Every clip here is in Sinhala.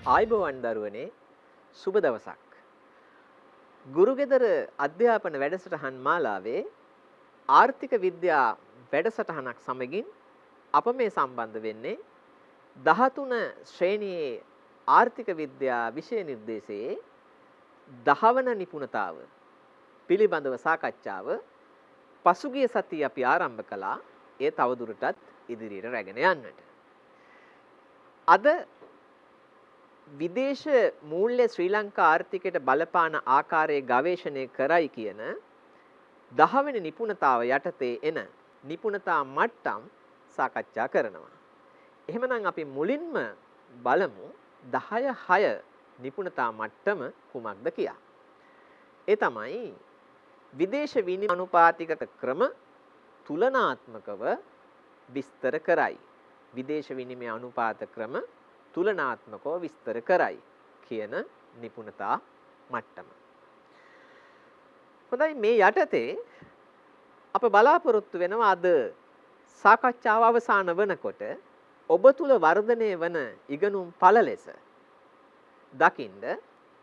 ආයුබෝවන් දරුවනේ සුබ දවසක්. ගුරුගෙදර අධ්‍යාපන වැඩසටහන් මාලාවේ ආර්ථික විද්‍යා වැඩසටහනක් සමගින් අප මේ සම්බන්ධ වෙන්නේ 13 ශ්‍රේණියේ ආර්ථික විද්‍යා විෂය නිර්දේශයේ 10 වන නිපුණතාව පිළිබඳව සාකච්ඡාව පසුගිය සතියේ අපි ආරම්භ කළා. ඒ තවදුරටත් ඉදිරියට රැගෙන යන්නට. අද විදේශ මූල්‍ය ශ්‍රී ලංකා ආර්ථිකයට බලපාන ආකාරයේ ගවේෂණය කරයි කියන 10 වෙනි නිපුණතාව යටතේ එන නිපුණතා මට්ටම් සාකච්ඡා කරනවා. එහෙමනම් අපි මුලින්ම බලමු 10.6 නිපුණතා මට්ටම කුමක්ද කියා. ඒ තමයි විදේශ විනිමය අනුපාතික ක්‍රම තුලනාත්මකව විස්තර කරයි. විදේශ විනිමය අනුපාත ක්‍රම තුලනාත්මකව විස්තර කරයි කියන නිපුණතා මට්ටම. හොඳයි, මේ යටතේ අප බලාපොරොත්තු වෙනවා අද සාකච්ඡාව අවසන් වෙනකොට ඔබ තුල වර්ධනය වන ඉගෙනුම් ඵල ලෙස දකින්න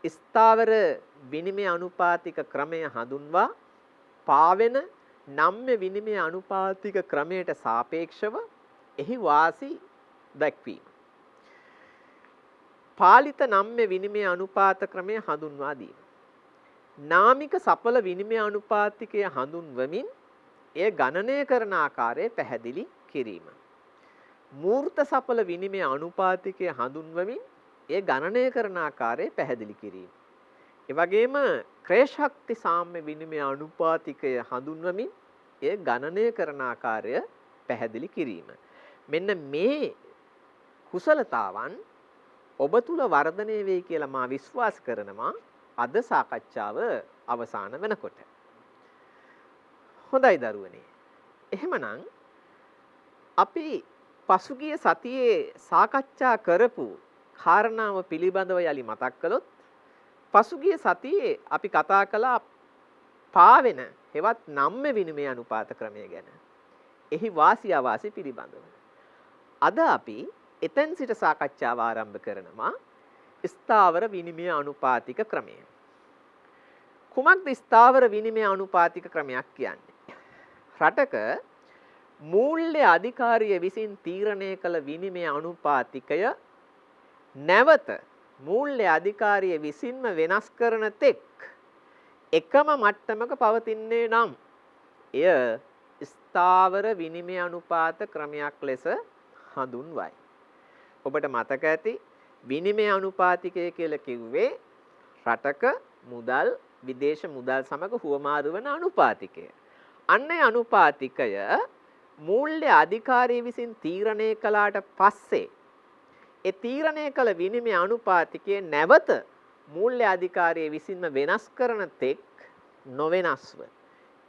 ස්ථාවර විනිමය අනුපාතික ක්‍රමය හඳුන්වා පාවෙන නම්‍ය විනිමය අනුපාතික ක්‍රමයට සාපේක්ෂව එහි වාසි දැක්වීම. පාලිත නම්‍ය විනිමය අනුපාත ක්‍රමය හඳුන්වා දීම. නාමික සඵල විනිමය අනුපාතිකය හඳුන්වමින් එය ගණනය කරන ආකාරය පැහැදිලි කිරීම. මූර්ත සඵල විනිමය අනුපාතිකය හඳුන්වමින් එය ගණනය කරන ආකාරය පැහැදිලි කිරීම. ඒ වගේම ක්‍රේශක්ති සාම්‍ය විනිමය අනුපාතිකය හඳුන්වමින් එය ගණනය කරන ආකාරය පැහැදිලි කිරීම. මෙන්න මේ කුසලතාවන් ඔබ තුල වර්ධනය වෙයි කියලා මා විශ්වාස කරනවා අද සාකච්ඡාව අවසන් වෙනකොට. හොඳයි දරුවනේ. එහෙමනම් අපි පසුගිය සතියේ සාකච්ඡා කරපු කාරණාව පිළිබඳව යලි මතක් කළොත් පසුගිය සතියේ අපි කතා කළා පාවෙන හෙවත් නම්‍ය විනිමය අනුපාත ක්‍රමය ගැන. එහි වාසි අවාසි පිළිබඳව. අද අපි එතෙන් සිට සාකච්ඡාව ආරම්භ කරනවා ස්ථාවර විනිමය අනුපාතික ක්‍රමය. කුමක්ද ස්ථාවර විනිමය අනුපාතික ක්‍රමයක් කියන්නේ? රටක මූල්‍ය අධිකාරිය විසින් තීරණය කළ විනිමය අනුපාතිකය නැවත මූල්‍ය අධිකාරිය විසින්ම වෙනස් කරන තෙක් එකම මට්ටමක පවතින්නේ නම් එය ස්ථාවර විනිමය අනුපාත ක්‍රමයක් ලෙස හඳුන්වයි. ඔබට මතක ඇති විනිමය අනුපාතිකය කියලා කිව්වේ රටක මුදල් විදේශ මුදල් සමග හුවමාරු වන අනුපාතිකය. අන්නේ අනුපාතිකය මූල්‍ය අධිකාරිය විසින් තීරණය කළාට පස්සේ ඒ තීරණය කළ විනිමය අනුපාතිකය නැවත මූල්‍ය අධිකාරිය විසින්ම වෙනස් කරන තෙක් නොවෙනස්ව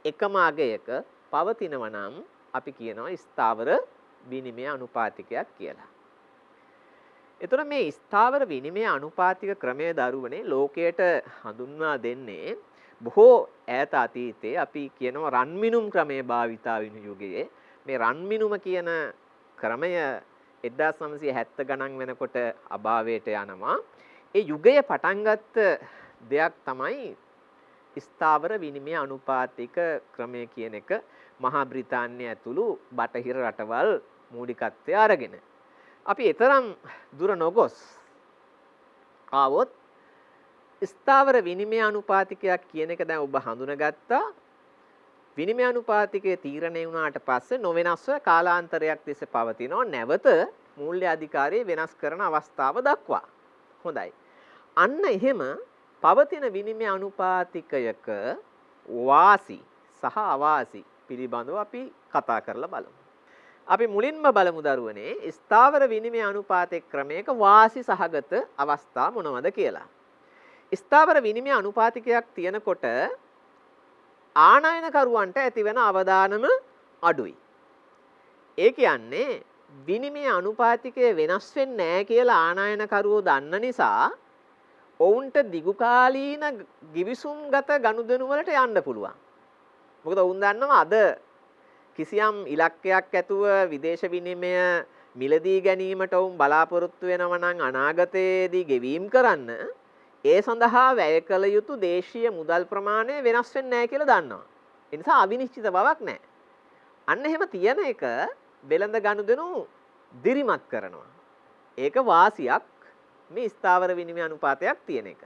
එකම අගයක පවතිනවා නම් අපි කියනවා ස්ථාවර විනිමය අනුපාතිකයක් කියලා. එතකොට මේ ස්ථාවර විනිමය අනුපාතික ක්‍රමය දරුවනේ ලෝකයට හඳුන්වා දෙන්නේ බොහෝ ඈත අතීතයේ අපි කියනවා රන්මිනුම් ක්‍රමය භාවිතා වෙන යුගයේ මේ රන්මිනුම කියන ක්‍රමය 1970 ගණන් වෙනකොට අභාවයට යනවා. ඒ යුගය පටන් ගත්ත දෙයක් තමයි ස්ථාවර විනිමය අනුපාතික ක්‍රමය කියන එක මහා බ්‍රිතාන්‍ය ඇතුළු බටහිර රටවල් මූලිකත්වය අරගෙන. අපි ඊතරම් දුර නොගොස් ආවොත් ස්ථාවර විනිමය අනුපාතිකයක් කියන එක දැන් ඔබ හඳුනගත්තා. විනිමය අනුපාතිකයේ තීරණය වුණාට පස්සේ නොවෙනස්ව කාලාන්තරයක් තිස්සේ පවතිනවා නැවත මූල්‍ය අධිකාරිය වෙනස් කරන අවස්ථාව දක්වා. හොඳයි. අන්න එහෙම පවතින විනිමය අනුපාතිකයක වාසි සහ අවාසි පිළිබඳව අපි කතා කරලා බලමු. අපි මුලින්ම බලමු දරුවනේ ස්ථාවර විනිමය අනුපාතික ක්‍රමයක වාසි සහගත අවස්ථා මොනවද කියලා. ස්ථාවර විනිමය අනුපාතිකයක් තියෙනකොට ආනයනකරුවන්ට ඇතිවන අවදානම අඩුයි. ඒ කියන්නේ විනිමය අනුපාතිකය වෙනස් වෙන්නේ නැහැ කියලා ආනයනකරුවෝ දන්න නිසා ඔවුන්ට දිගුකාලීන ගිවිසුම්ගත ගනුදෙනු වලට යන්න පුළුවන්. මොකද ඔවුන් දන්නවා අද කිසියම් ඉලක්කයක් ඇතුව විදේශ විනිමය මිලදී ගැනීමට වුන් බලාපොරොත්තු වෙනවා නම් අනාගතයේදී ගෙවීම් කරන්න ඒ සඳහා වැය කළ යුතු දේශීය මුදල් ප්‍රමාණය වෙනස් වෙන්නේ නැහැ කියලා දන්නවා. ඒ නිසා අවිනිශ්චිත බවක් නැහැ. අන්න එහෙම තියෙන එක වෙළඳ ගනුදෙනු දිරිමත් කරනවා. ඒක වාසියක් මේ ස්ථාවර විනිමය අනුපාතයක් තියෙන එක.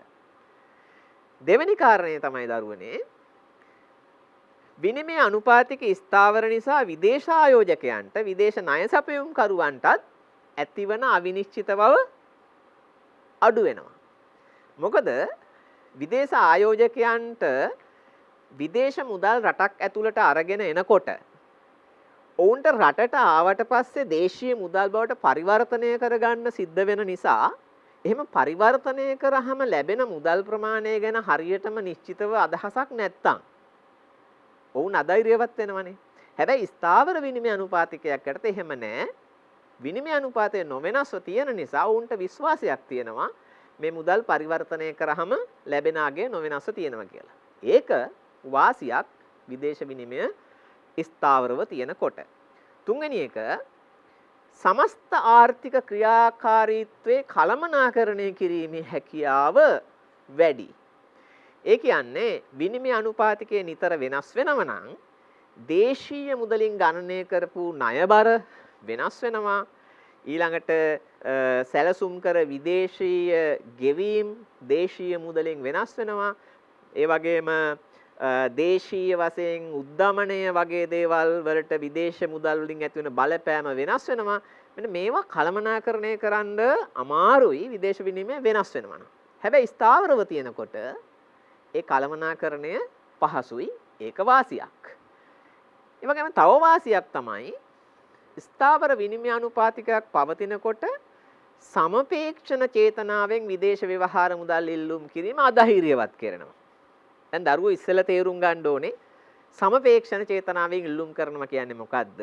දෙවෙනි කාරණය තමයි දරුවනේ විනිමය අනුපාතික ස්ථාවර නිසා විදේශ ආයෝජකයන්ට විදේශ ණය සැපයුම් කරුවන්ටත් ඇතිවන අවිනිශ්චිත බව අඩු වෙනවා. මොකද විදේශ ආයෝජකයන්ට විදේශ මුදල් රටක් ඇතුළට අරගෙන එනකොට ඔවුන්ට රටට ආවට පස්සේ දේශීය මුදල් බවට පරිවර්තනය කරගන්න සිද්ධ වෙන නිසා එහෙම පරිවර්තනය කරාම ලැබෙන මුදල් ප්‍රමාණය ගැන හරියටම නිශ්චිතව අදහසක් නැත්තම් ඔවුන් අධෛර්යවත් වෙනවනේ. හැබැයි ස්ථාවර විනිමය අනුපාතිකයක් යටතේ එහෙම නැහැ. විනිමය අනුපාතය නොවෙනස්ව තියෙන නිසා ඔවුන්ට විශ්වාසයක් තියෙනවා මේ මුදල් පරිවර්තනය කරාම ලැබෙන අගය නොවෙනස්ව තියෙනවා කියලා. ඒක වාසියක් විදේශ විනිමය ස්ථාවරව තියෙනකොට. තුන්වෙනි එක සමස්ත ආර්ථික ක්‍රියාකාරීත්වයේ කළමනාකරණය කිරීමේ හැකියාව වැඩි. ඒ කියන්නේ විනිමය අනුපාතිකයේ නිතර වෙනස් වෙනව නම් දේශීය මුදලින් ගණනය කරපු ණයබර වෙනස් වෙනවා. ඊළඟට සැලසුම් කර විදේශීය ගෙවීම් දේශීය මුදලින් වෙනස් වෙනවා. ඒ වගේම දේශීය වශයෙන් උද්දමනය වගේ දේවල් වලට විදේශ මුදල් වලින් ඇති වෙන බලපෑම වෙනස් වෙනවා. මෙන්න මේවා කළමනාකරණය කරන්න අමාරුයි විදේශ විනිමය වෙනස් වෙනවා. හැබැයි ස්ථාවරව තියෙනකොට ඒ කළමනාකරණය පහසුයි. ඒක වාසියක්. ඒ වගේම තව වාසියක් තමයි ස්ථාවර විනිමය අනුපාතිකයක් පවතිනකොට සමපේක්ෂණ චේතනාවෙන් විදේශ ව්‍යවහාර මුදල් ඉල්ලුම් කිරීම අධෛර්යවත් කරනවා. දැන් දරුවෝ ඉස්සෙල්ලා තේරුම් ගන්න ඕනේ සමපේක්ෂණ චේතනාවෙන් ඉල්ලුම් කරනවා කියන්නේ මොකද්ද?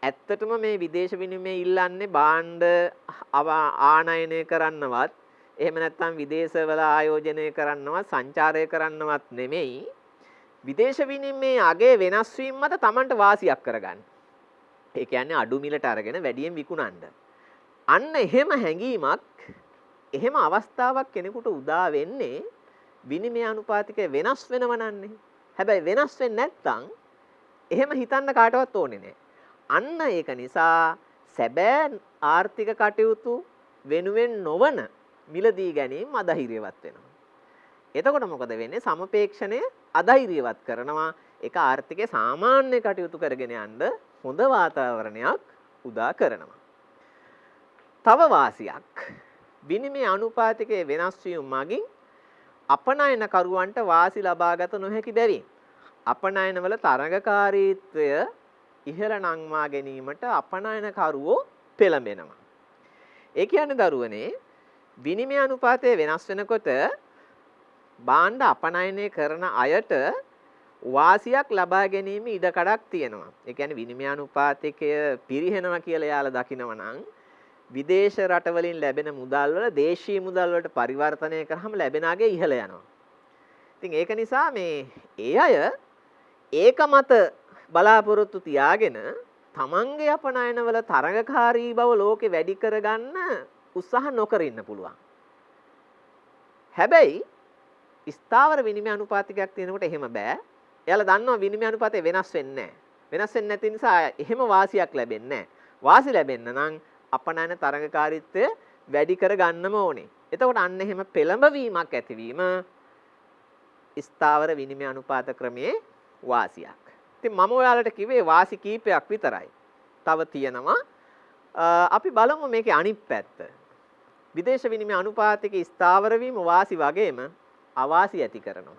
ඇත්තටම මේ විදේශ විනිමය ඉල්ලන්නේ භාණ්ඩ ආනයනය කරන්නවත් එහෙම නැත්නම් විදේශවල ආයෝජනය කරන්නවත් සංචාරය කරන්නවත් නෙමෙයි. විදේශ විනිමයේ අගය වෙනස් වීම මත Tamanට වාසියක් කරගන්න. ඒ කියන්නේ අඩු මිලට අරගෙන වැඩියෙන් විකුණන්න. අන්න එහෙම හැඟීමක් එහෙම අවස්ථාවක් කෙනෙකුට උදා වෙන්නේ විනිමය අනුපාතිකය වෙනස් වෙනව නන්නේ. හැබැයි වෙනස් වෙන්නේ නැත්නම් එහෙම හිතන්න කාටවත් ඕනේ නැහැ. අන්න ඒක නිසා සැබෑ ආර්ථික කටයුතු වෙනුවෙන් නොවන මිලදී ගැනීම අධෛර්යවත් වෙනවා. එතකොට මොකද වෙන්නේ? සමපේක්ෂණය අධෛර්යවත් කරනවා. ඒක ආර්ථිකයේ සාමාන්‍ය කටයුතු කරගෙන යන්න හොඳ වාතාවරණයක් උදා කරනවා. තව වාසියක් විනිමය අනුපාතිකයේ වෙනස් වීම මගින් අපනයන කරුවන්ට වාසි ලබාගත නොහැකි බැවින් අපනයනවල තරඟකාරීත්වය ඉහළ නංවා ගැනීමට අපනයන කරුවෝ පෙළඹෙනවා. ඒ කියන්නේ දරුවනේ විනිමය අනුපාතය වෙනස් වෙනකොට භාණ්ඩ අපනයනය කරන අයට වාසියක් ලබා ගැනීම ඉඩකඩක් තියෙනවා. ඒ කියන්නේ විනිමය අනුපාතිකය පිරිහෙනවා කියලා යාලා දකිනවා නම් විදේශ රටවලින් ලැබෙන මුදල් වල දේශීය මුදල් වලට පරිවර්තනය කරාම ලැබෙන අගය ඉහළ යනවා. ඉතින් ඒක නිසා මේ ඒ අය ඒක මත බලාපොරොත්තු තියාගෙන තමන්ගේ අපනයනවල තරඟකාරී බව ලෝකෙ වැඩි කරගන්න උත්සාහ නොකර ඉන්න පුළුවන්. හැබැයි ස්ථාවර විනිමය අනුපාතිකයක් තියෙනකොට එහෙම බෑ. එයාලා දන්නවා විනිමය අනුපාතය වෙනස් වෙන්නේ නැහැ. වෙනස් වෙන්නේ නැති නිසා එහෙම වාසියක් ලැබෙන්නේ නැහැ. වාසි ලැබෙන්න නම් අපනයන තරඟකාරීත්වය වැඩි කර ගන්නම ඕනේ. එතකොට අන්න එහෙම පෙළඹවීමක් ඇතිවීම ස්ථාවර විනිමය අනුපාත ක්‍රමයේ වාසියක්. ඉතින් මම ඔයාලට කිව්වේ වාසි කීපයක් විතරයි. තව තියෙනවා. අපි බලමු මේකේ අනිත් පැත්ත. විදේශ විනිමය අනුපාතික ස්ථාවර වීම වාසි වගේම අවාසි ඇති කරනවා.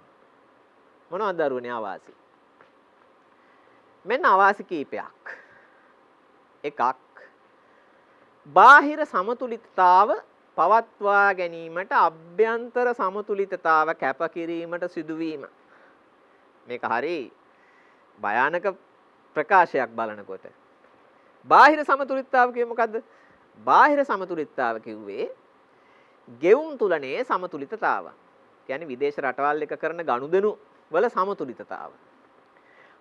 මොනවද දරුවනේ අවාසි? මෙන්න අවාසි කීපයක්. එකක් බාහිර සමතුලිතතාව පවත්වා ගැනීමට අභ්‍යන්තර සමතුලිතතාව කැපකිරීමට සිදුවීම. මේක හරි භයානක ප්‍රකාශයක් බලනකොට. බාහිර සමතුලිතතාව කියේ මොකද්ද? බාහිර සමතුලිතතාව කිව්වේ ගෙවුම් තුලනේ සමතුලිතතාව. කියන්නේ විදේශ රටවල් එක කරන ගනුදෙනු වල සමතුලිතතාව.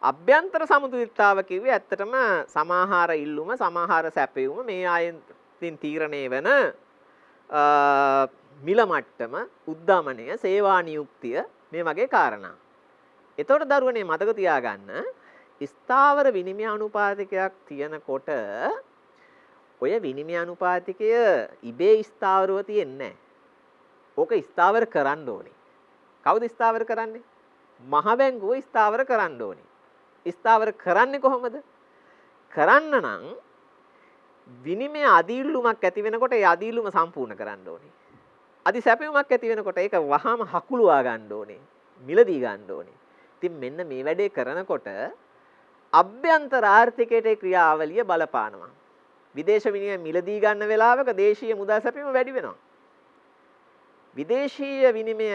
අභ්‍යන්තර සමතුලිතතාව කිව්වේ ඇත්තටම සමාහාර ඉල්ලුම සමාහාර සැපයුම මේ ආයතින් තීරණය වෙන මිල මට්ටම උද්දමනය සේවා නියුක්තිය මේ වගේ කාරණා. එතකොට දරුවනේ මතක තියාගන්න ස්ථාවර විනිමය අනුපාතිකයක් තියෙනකොට ඔය විනිමය අනුපාතිකය ඉබේ ස්ථාවරව තියෙන්නේ නැහැ. ඕක ස්ථාවර කරන්න ඕනේ. කවුද ස්ථාවර කරන්නේ? මහ බැංකුව ස්ථාවර කරන්න ඕනේ. ස්ථාවර කරන්නේ කොහොමද? කරන්න නම් විනිමය අදීල්ලුමක් ඇති වෙනකොට ඒ අදීල්ලුම සම්පූර්ණ කරන්න ඕනේ. අදි සැපයුමක් ඇති වෙනකොට ඒක වහාම හකුලුවා ගන්න ඕනේ. මිලදී ගන්න ඕනේ. ඉතින් මෙන්න මේ වැඩේ කරනකොට අභ්‍යන්තර ආර්ථිකයට ක්‍රියාවලිය බලපානවා. විදේශ විනිමය මිලදී ගන්න වෙලාවක දේශීය මුදල් සැපයීම වැඩි වෙනවා. විදේශීය විනිමය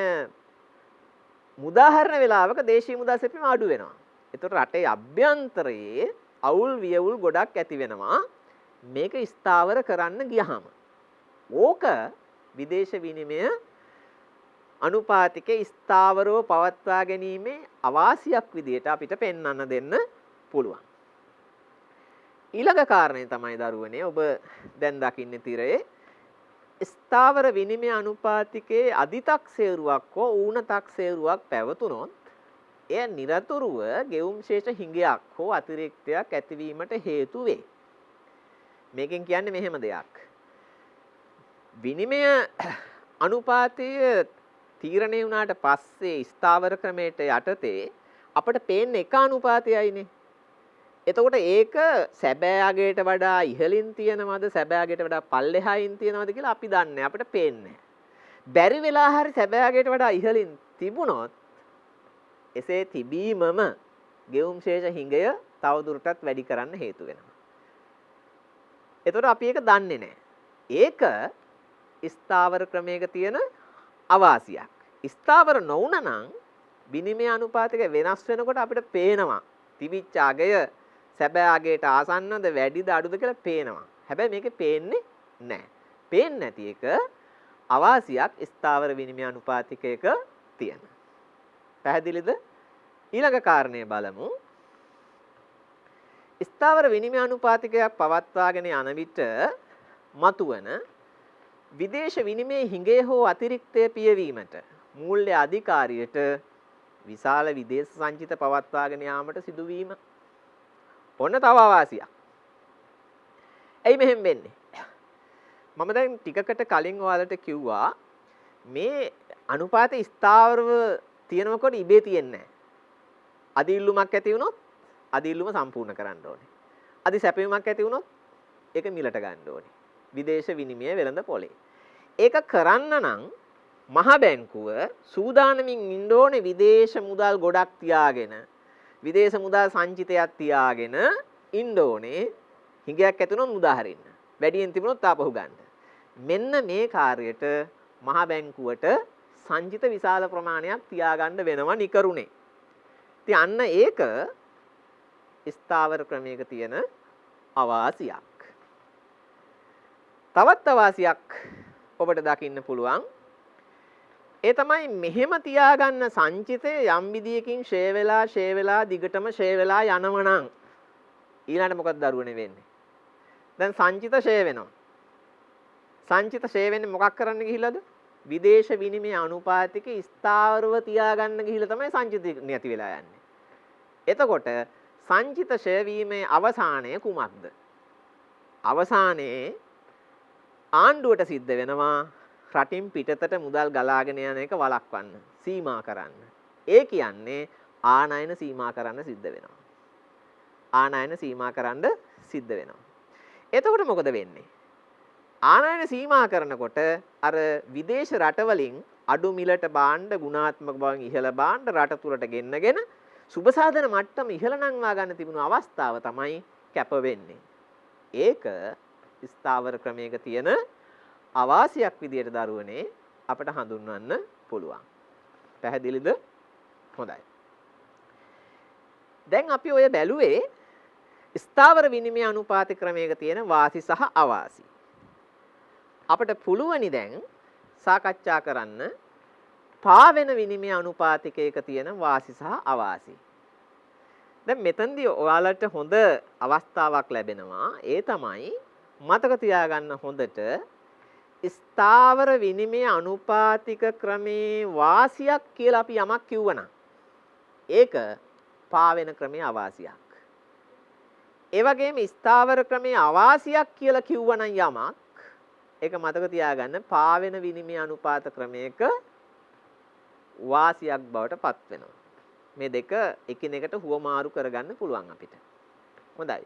මුදාහරණ වෙලාවක දේශීය මුදල් සැපයීම අඩු වෙනවා. ඒතකොට රටේ අභ්‍යන්තරයේ අවුල් වියවුල් ගොඩක් ඇති වෙනවා. මේක ස්ථාවර කරන්න ගියහම. ඕක විදේශ විනිමය අනුපාතිකේ ස්ථාවරව පවත්වා ගැනීමේ අවාසියක් විදියට අපිට පෙන්වන්න දෙන්න පුළුවන්. ඊළඟ කාරණේ තමයි දරුවනේ ඔබ දැන් දකින්නේ තිරේ ස්ථාවර විනිමය අනුපාතිකයේ අධිතක්සේරුවක් හෝ ඌනතක්සේරුවක් පැවතුනොත් එය නිරතුරුව ගෙවුම් ශේෂ හිඟයක් හෝ අතිරික්තයක් ඇතිවීමට හේතු වේ. මේකෙන් කියන්නේ මෙහෙම දෙයක්. විනිමය අනුපාතය තීරණය වුණාට පස්සේ ස්ථාවර ක්‍රමයට යටතේ අපිට පේන්නේ එක අනුපාතයයිනේ. එතකොට ඒක සැබෑ අගයට වඩා ඉහළින් තියෙනවද සැබෑ අගයට වඩා පල්ලෙහායින් තියෙනවද කියලා අපි දන්නේ අපිට පේන්නේ. බැරි වෙලා හරි සැබෑ අගයට වඩා ඉහළින් තිබුණොත් එසේ තිබීමම ගෙවුම් ශේෂ හිඟය තවදුරටත් වැඩි කරන්න හේතු වෙනවා. එතකොට අපි ඒක දන්නේ නැහැ. ඒක ස්ථාවර ක්‍රමයක තියෙන අවාසියක්. ස්ථාවර නොවුනනම් විනිමය අනුපාතික වෙනස් වෙනකොට අපිට පේනවා. තිබිච්ච අගය සැබෑ අගයට ආසන්නද වැඩිද අඩුද කියලා පේනවා. හැබැයි මේකේ පේන්නේ නැහැ. පේන්නේ නැති එක අවාසියක් ස්ථාවර විනිමය අනුපාතිකයක තියෙන. පැහැදිලිද? ඊළඟ කාරණය බලමු. ස්ථාවර විනිමය අනුපාතිකයක් පවත්වාගෙන යන විට මතුවන විදේශ විනිමය හිඟේ හෝ අතිරික්තය පියවීමට මූල්‍ය අධිකාරියට විශාල විදේශ සංචිත පවත්වාගෙන යාමට සිදුවීම ඔන්න තව අවාසියක්. ඇයි මෙහෙම වෙන්නේ? මම දැන් ටිකකට කලින් ඔයාලට කිව්වා මේ අනුපාතය ස්ථාවරව තියෙනකොට ඉබේ තියෙන්නේ නැහැ. අදිල්ලුමක් ඇති වුණොත් අදිල්ලුම සම්පූර්ණ කරන්න ඕනේ. අදි සැපයීමක් ඇති වුණොත් ඒක මිලට ගන්න ඕනේ. විදේශ විනිමය වෙළඳ පොලේ. ඒක කරන්න නම් මහ බැංකුව සූදානමින් ඉන්න ඕනේ විදේශ මුදල් ගොඩක් තියාගෙන විදේශ මුදල් සංචිතයක් තියාගෙන ඉන්න ඕනේ. හිඟයක් ඇති වුණොත් මුදා හරින්න. වැඩියෙන් තිබුණොත් ආපහු ගන්න. මෙන්න මේ කාර්යයට මහ බැංකුවට සංචිත විශාල ප්‍රමාණයක් තියාගන්න වෙනවා නිකරුණේ. ඉතින් අන්න ඒක ස්ථාවර ක්‍රමයක තියෙන අවාසියක්. තවත් අවාසියක් ඔබට දකින්න පුළුවන්. ඒ තමයි මෙහෙම තියාගන්න සංචිතය යම් විදියකින් ෂේ වෙලා දිගටම ෂේ වෙලා යනවනම් ඊළඟට මොකද දරුවනේ වෙන්නේ? දැන් සංචිත ෂේ වෙනවා. සංචිත ෂේ වෙන්නේ මොකක් කරන්න ගිහිල්ලාද? විදේශ විනිමය අනුපාතික ස්ථාවරව තියාගන්න ගිහිල්ලා තමයි සංචිත නැති වෙලා යන්නේ. එතකොට සංචිත ෂේ වීමේ අවසානය කුමක්ද? අවසානයේ ආණ්ඩුවට සිද්ධ වෙනවා රටින් පිටතට මුදල් ගලාගෙන යන එක වළක්වන්න, සීමා කරන්න. ඒ කියන්නේ ආනයන සීමා කරන්න සිද්ධ වෙනවා. ආනයන සීමා කරන්න සිද්ධ වෙනවා. එතකොට මොකද වෙන්නේ? ආනයන සීමා කරනකොට අර විදේශ රටවලින් අඩු මිලට භාණ්ඩ ගුණාත්මක බවින් ඉහළ භාණ්ඩ රට තුලට ගෙන්නගෙන සුබසාධන මට්ටම ඉහළ නංවා ගන්න තිබුණු අවස්ථාව තමයි කැප වෙන්නේ. ඒක ස්ථාවර ක්‍රමයක තියෙන අවාසියක් විදියට දරුවනේ අපිට හඳුන්වන්න පුළුවන්. පැහැදිලිද? හොඳයි. දැන් අපි ඔය බැලුවේ ස්ථාවර විනිමය අනුපාත ක්‍රමයක තියෙන වාසි සහ අවාසි. අපිට පුළුවනි දැන් සාකච්ඡා කරන්න පාවෙන විනිමය අනුපාතිකයක තියෙන වාසි සහ අවාසි. දැන් මෙතනදී ඔයාලට හොඳ අවස්ථාවක් ලැබෙනවා. ඒ තමයි මතක තියාගන්න හොඳට ස්ථාවර විනිමය අනුපාතික ක්‍රමේ වාසියක් කියලා අපි යමක් කිව්වනම් ඒක පාවෙන ක්‍රමයේ අවාසියක්. ඒ වගේම ස්ථාවර ක්‍රමයේ අවාසියක් කියලා කිව්වනම් යමක් ඒක මතක තියාගන්න පාවෙන විනිමය අනුපාත ක්‍රමයක වාසියක් බවට පත් වෙනවා. මේ දෙක එකිනෙකට හුවමාරු කරගන්න පුළුවන් අපිට. හොඳයි.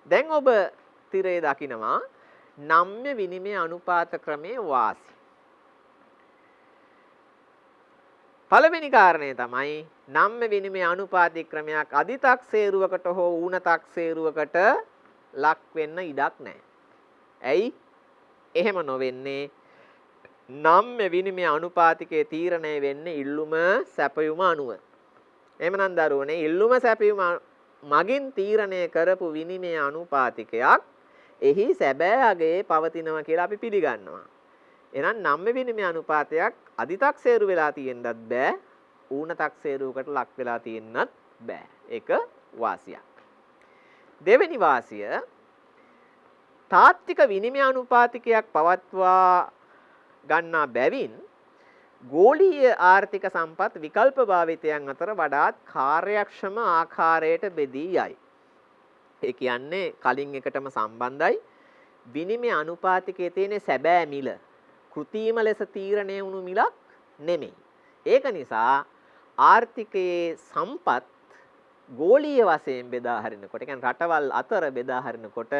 දැන් ඔබ තිරේ දකිනවා නම්‍ය විනිමය අනුපාත ක්‍රමයේ වාසි. පළවෙනි කාරණය තමයි නම්‍ය විනිමය අනුපාතික ක්‍රමයක් අධිතක්සේරුවකට හෝ ඌනතක්සේරුවකට ලක් වෙන්න ඉඩක් නැහැ. ඇයි? එහෙම නොවෙන්නේ නම්‍ය විනිමය අනුපාතිකයේ තීරණය වෙන්නේ ඉල්ලුම සැපයුම අනුව. එහෙමනම් දරුවනේ ඉල්ලුම සැපයුම මගින් තීරණය කරපු විනිමය අනුපාතිකයක් එහි සැබෑ අගයේ පවතිනවා කියලා අපි පිළිගන්නවා. එහෙනම් නම්‍ය විනිමය අනුපාතයක් අධිතක්සේරු වෙලා තියෙන්නත් බෑ ඌනතක්සේරුවකට ලක් වෙලා තියෙන්නත් බෑ. ඒක වාසියක්. දෙවෙනි වාසිය තාත්වික විනිමය අනුපාතිකයක් පවත්වා ගන්නා බැවින් ගෝලීය ආර්ථික සම්පත් විකල්ප භාවිතයන් අතර වඩාත් කාර්යක්ෂම ආකාරයට බෙදී යයි. ඒ කියන්නේ කලින් එකටම සම්බන්ධයි විනිමය අනුපාතිකයේ තියෙන සැබෑ මිල කෘත්‍රිම ලෙස තීරණය වුණු මිලක් නෙමෙයි. ඒක නිසා ආර්ථිකයේ සම්පත් ගෝලීය වශයෙන් බෙදා හරිනකොට කියන්නේ රටවල් අතර බෙදා හරිනකොට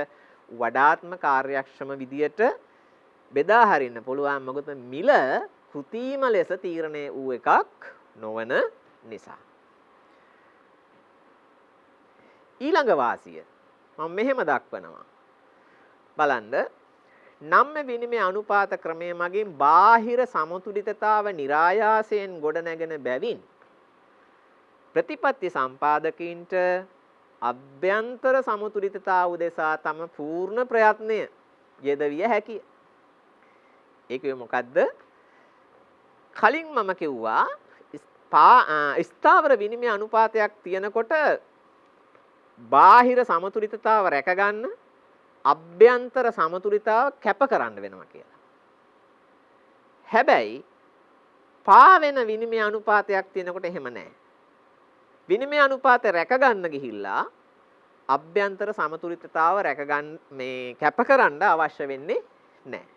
වඩාත්ම කාර්යක්ෂම විදියට බෙදා හරින්න පුළුවන්. මොකද මිල කෘත්‍රිම ලෙස තීරණය වූ එකක් නොවන නිසා. ඊළඟ වාසිය මම මෙහෙම දක්වනවා. බලන්න නම්‍ය විනිමය අනුපාත ක්‍රමය මගින් බාහිර සමතුලිතතාව નિરાයාසයෙන් ගොඩනැගෙන බැවින් ප්‍රතිපත්ති සම්පාදකීන්ට අභ්‍යන්තර සමතුලිතතාව උදෙසා තම පූර්ණ ප්‍රයත්නය යෙදවිය හැකිය. ඒක මොකද්ද? කලින් මම කිව්වා ස්ථාවර විනිමය අනුපාතයක් තියෙනකොට බාහිර සමතුලිතතාව රැකගන්න අභ්‍යන්තර සමතුලිතතාව කැප කරන්න වෙනවා කියලා. හැබැයි පාවෙන විනිමය අනුපාතයක් තියෙනකොට එහෙම නැහැ. විනිමය අනුපාතය රැකගන්න ගිහිල්ලා අභ්‍යන්තර සමතුලිතතාව රැකගන්න මේ කැප කරන්න අවශ්‍ය වෙන්නේ නැහැ.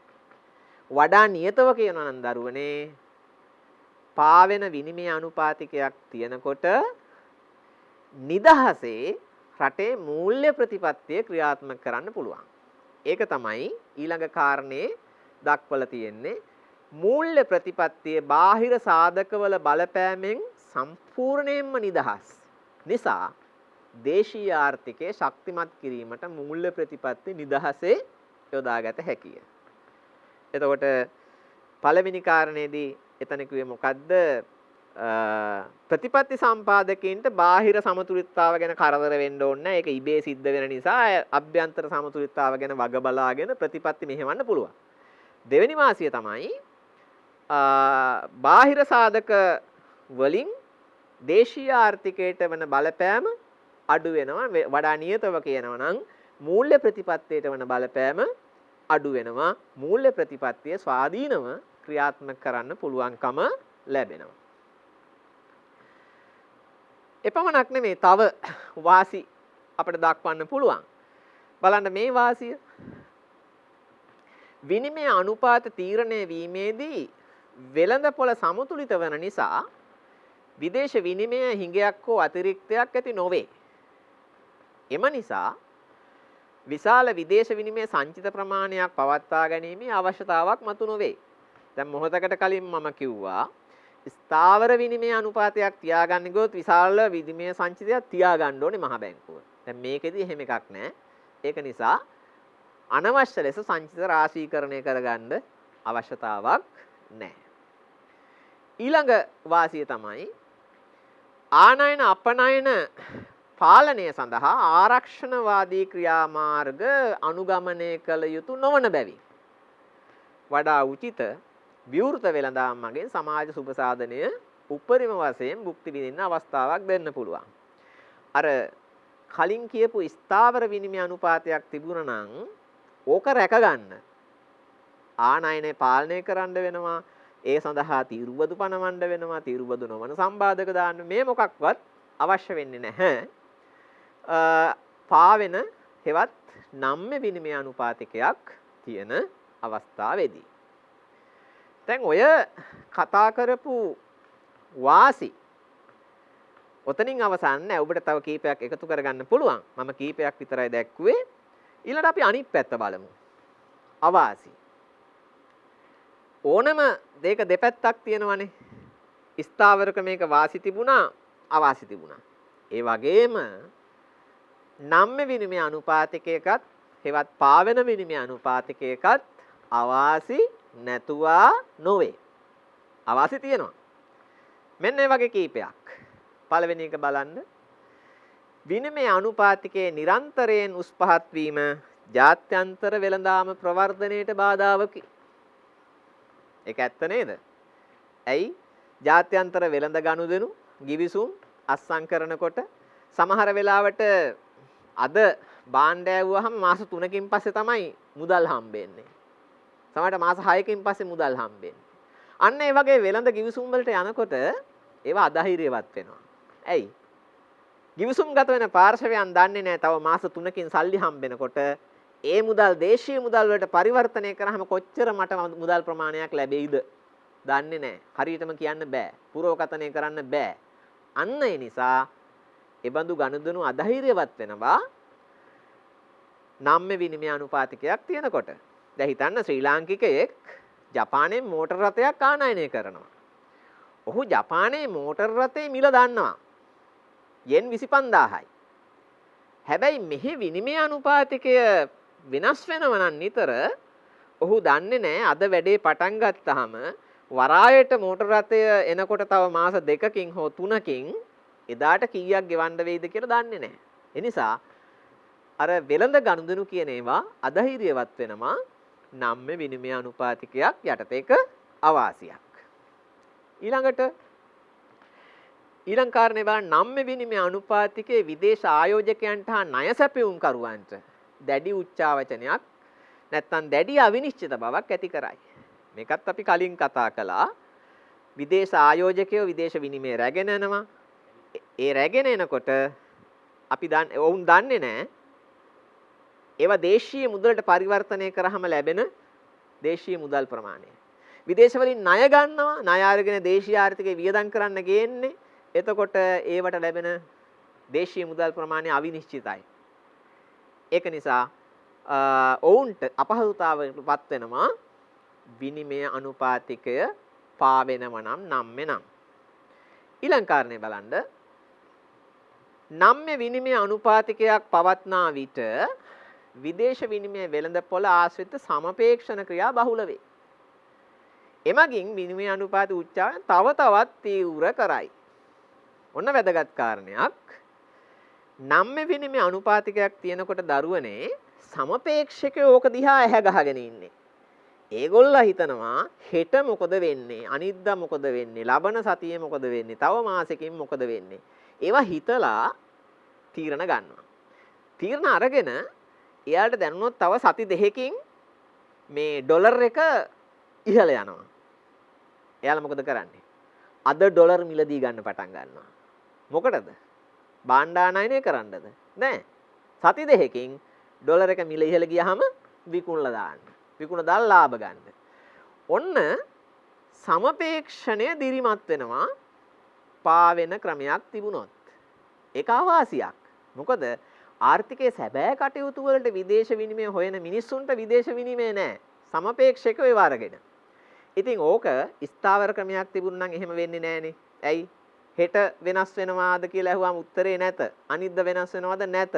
වඩා නියතව කියනවා නම් දරුවනේ පාවෙන විනිමය අනුපාතිකයක් තියෙනකොට නිදහසේ රටේ මූල්‍ය ප්‍රතිපත්තිය ක්‍රියාත්මක කරන්න පුළුවන්. ඒක තමයි ඊළඟ කාරණේ දක්වලා තියෙන්නේ. මූල්‍ය ප්‍රතිපත්තියේ බාහිර සාධකවල බලපෑමෙන් සම්පූර්ණයෙන්ම නිදහස් නිසා දේශීය ආර්ථිකය ශක්තිමත් කිරීමට මූල්‍ය ප්‍රතිපත්ති නිදහසේ යොදාගත හැකිය. එතකොට පළවෙනි කාරණේදී එතන කිව්වේ මොකද්ද? ප්‍රතිපත්ති සම්පාදකයන්ට බාහිර සමතුලිතතාව ගැන කරදර වෙන්න ඕනේ නැහැ. ඒක ඉබේ සිද්ධ වෙන නිසා අභ්‍යන්තර සමතුලිතතාව ගැන වග බලාගෙන ප්‍රතිපත්ති මෙහෙවන්න පුළුවන්. දෙවෙනි වාසිය තමයි බාහිර සාධක වලින් දේශීය ආර්ථිකයට වෙන බලපෑම අඩු වෙනවා. වඩා නියතව කියනවා නම් මූල්‍ය ප්‍රතිපත්තියට වෙන බලපෑම අඩු වෙනවා. මූල්‍ය ප්‍රතිපත්තිය ස්වාධීනව ක්‍රියාත්මක කරන්න පුළුවන්කම ලැබෙනවා. එපමණක් නෙමෙයි තව වාසි අපිට දක්වන්න පුළුවන්. බලන්න මේ වාසිය. විනිමය අනුපාත තීරණය වීමේදී වෙළඳපොළ සමතුලිත වන නිසා විදේශ විනිමය හිඟයක් හෝ අතිරික්තයක් ඇති නොවේ. එම නිසා විශාල විදේශ විනිමය සංචිත ප්‍රමාණයක් පවත්වා ගැනීමේ අවශ්‍යතාවක් මතු නොවේ. දැන් මොහොතකට කලින් මම කිව්වා ස්ථාවර විනිමය අනුපාතයක් තියාගන්න ගියොත් විශාල විනිමය සංචිතයක් තියාගන්න ඕනේ මහ බැංකුව. දැන් මේකෙදි එහෙම එකක් නැහැ. ඒක නිසා අනවශ්‍ය ලෙස සංචිත රාශීකරණය කරගන්න අවශ්‍යතාවක් නැහැ. ඊළඟ වාසිය තමයි ආනයන අපනයන පාලනය සඳහා ආරක්ෂණවාදී ක්‍රියාමාර්ග අනුගමනය කළ යුතු නොවන බැවින් වඩා උචිත විවෘත වෙළඳාම් මගින් සමාජ සුබ සාධනය උපරිම වශයෙන් භුක්ති විඳින්න අවස්ථාවක් දෙන්න පුළුවන්. අර කලින් කියපු ස්ථාවර විනිමය අනුපාතයක් තිබුණා නම් ඕක රැක ගන්න. ආනයනය පාලනය කරන්න වෙනවා. ඒ සඳහා තීරුබදු පනවන්න වෙනවා. තීරුබදු නොවන සම්බාධක දාන්න මේ මොකක්වත් අවශ්‍ය වෙන්නේ නැහැ. පාවෙන හෙවත් නම්ම්‍ය විනිමය අනුපාතිකයක් තියෙන අවස්ථාවේදී. දැන් ඔය කතා කරපු වාසි ඔතනින් අවසන් නැහැ. ඔබට තව කීපයක් එකතු කරගන්න පුළුවන්. මම කීපයක් විතරයි දැක්කුවේ. ඊළඟට අපි අනිත් පැත්ත බලමු. අවාසි. ඕනම දෙයක දෙපැත්තක් තියෙනවනේ. ස්ථාවරක මේක වාසි තිබුණා, අවාසි තිබුණා. ඒ වගේම නම්ම්‍ය විනිමය අනුපාතිකයකත් හෙවත් පාවෙන විනිමය අනුපාතිකයකත් අවාසි නැතුවා නොවේ. අවාසි තියෙනවා. මෙන්න මේ වගේ කීපයක්. පළවෙනි එක බලන්න. විනිමය අනුපාතිකයේ නිරන්තරයෙන් උස් පහත් වීම ජාත්‍යන්තර වෙළඳාම ප්‍රවර්ධනයට බාධාවකි. ඒක ඇත්ත නේද? ඇයි? ජාත්‍යන්තර වෙළඳ ගනුදෙනු ගිවිසුම් අත්සන් කරනකොට සමහර වෙලාවට අද භාණ්ඩ ඇව්වහම මාස 3කින් පස්සේ තමයි මුදල් හම්බෙන්නේ. සමහරට මාස 6කින් පස්සේ මුදල් හම්බෙන්නේ. අන්න ඒ වගේ වෙළඳ ගිවිසුම් වලට යනකොට ඒවා අධෛර්යවත් වෙනවා. ඇයි? ගිවිසුම් ගත වෙන පාර්ශවයන් දන්නේ නැහැ තව මාස 3කින් සල්ලි හම්බෙනකොට ඒ මුදල් දේශීය මුදල් වලට පරිවර්තනය කරාම කොච්චර මට මුදල් ප්‍රමාණයක් ලැබෙයිද? දන්නේ නැහැ. හරියටම කියන්න බෑ. පුරවකථනය කරන්න බෑ. අන්න ඒ නිසා එබඳු ගනුදෙනු අධෛර්යවත් වෙනවා. නම්ම්‍ය විනිමය අනුපාතිකයක් තියෙනකොට. දැන් හිතන්න ශ්‍රී ලාංකිකයෙක් ජපානයේ මෝටර රථයක් ආනයනය කරනවා. ඔහු ජපානයේ මෝටර රථයේ මිල දන්නවා. යෙන් 25000යි. හැබැයි මෙහි විනිමය අනුපාතිකය වෙනස් වෙනවා නම් නිතර ඔහු දන්නේ නැහැ අද වැඩේ පටන් ගත්තාම වරායට මෝටර රථය එනකොට තව මාස 2කින් හෝ 3කින් එදාට කීයක් ගෙවන්න වෙයිද කියලා දන්නේ නැහැ. ඒ නිසා අර වෙළඳ ගනුදෙනු කියන ඒවා අධෛර්යවත් වෙනවා. නම්ම්‍ය විනිමය අනුපාතිකයක් යටතේක අවාසියක්. ඊළඟ කාරණේ බලන්න නම්ම්‍ය විනිමය අනුපාතිකයේ විදේශ ආයෝජකයන්ට හා ණය සැපයුම් කරුවන්ට දැඩි උච්චාවචනයක් නැත්නම් දැඩි අවිනිශ්චිත බවක් ඇති කරයි. මේකත් අපි කලින් කතා කළා. විදේශ ආයෝජකයෝ විදේශ විනිමය රැගෙන යනවා. ඒ රැගෙන එනකොට අපි ඔවුන් දන්නේ නැහැ ඒවා දේශීය මුදලට පරිවර්තනය කරාම ලැබෙන දේශීය මුදල් ප්‍රමාණය. විදේශ වලින් ණය ගන්නවා. ණය අරගෙන දේශීය ආර්ථිකය වියදම් කරන්න ගේන්නේ. එතකොට ඒවට ලැබෙන දේශීය මුදල් ප්‍රමාණය අවිනිශ්චිතයි. ඒක නිසා ඔවුන්ට අපහසුතාවයකටපත් වෙනවා විනිමය අනුපාතිකය පාවෙනව නම් නම්ම්‍ය නම්. ඊළඟ කාරණේ බලන්න. නම්ම්‍ය විනිමය අනුපාතිකයක් පවත්නා විට විදේශ විනිමය වෙළඳපොළ ආශ්‍රිත සමපේක්ෂණ ක්‍රියා බහුල වේ. එමගින් විනිමය අනුපාත උච්චාවචනය තව තවත් තීව්‍ර කරයි. ඔන්න වැදගත් කාරණයක්. නම්ම්‍ය විනිමය අනුපාතිකයක් තියෙනකොට දරුවනේ සමපේක්ෂකයෝ ඕක දිහා ඇහැ ගහගෙන ඉන්නේ. ඒගොල්ලෝ හිතනවා හෙට මොකද වෙන්නේ? අනිද්දා මොකද වෙන්නේ? ලබන සතියේ මොකද වෙන්නේ? තව මාසෙකින් මොකද වෙන්නේ? ඒවා හිතලා තීරණ ගන්නවා. තීරණ අරගෙන එයාට දැනුනොත් තව සති දෙකකින් මේ ඩොලර් එක ඉහළ යනවා. එයාලා මොකද කරන්නේ? අද ඩොලර් මිලදී ගන්න පටන් ගන්නවා. මොකටද? භාණ්ඩානයනය කරන්නද? නෑ. සති දෙකකින් ඩොලර් එක මිල ඉහළ ගියාම විකුණලා දාන්න. විකුණ දාලා ලාභ ගන්න. ඔන්න සමපේක්ෂණය දිරිමත් වෙනවා පාවෙන ක්‍රමයක් තිබුණොත්. ඒක අවාසියක්. මොකද ආර්ථිකයේ සැබෑ කටයුතු වලට විදේශ විනිමය හොයන මිනිස්සුන්ට විදේශ විනිමය නැහැ. සමපේක්ෂකව ඒව අරගෙන. ඉතින් ඕක ස්ථාවර ක්‍රමයක් තිබුණා නම් එහෙම වෙන්නේ නැහනේ. ඇයි? හෙට වෙනස් වෙනවාද කියලා අහුවාම උත්තරේ නැත. අනිද්දා වෙනස් වෙනවද නැත.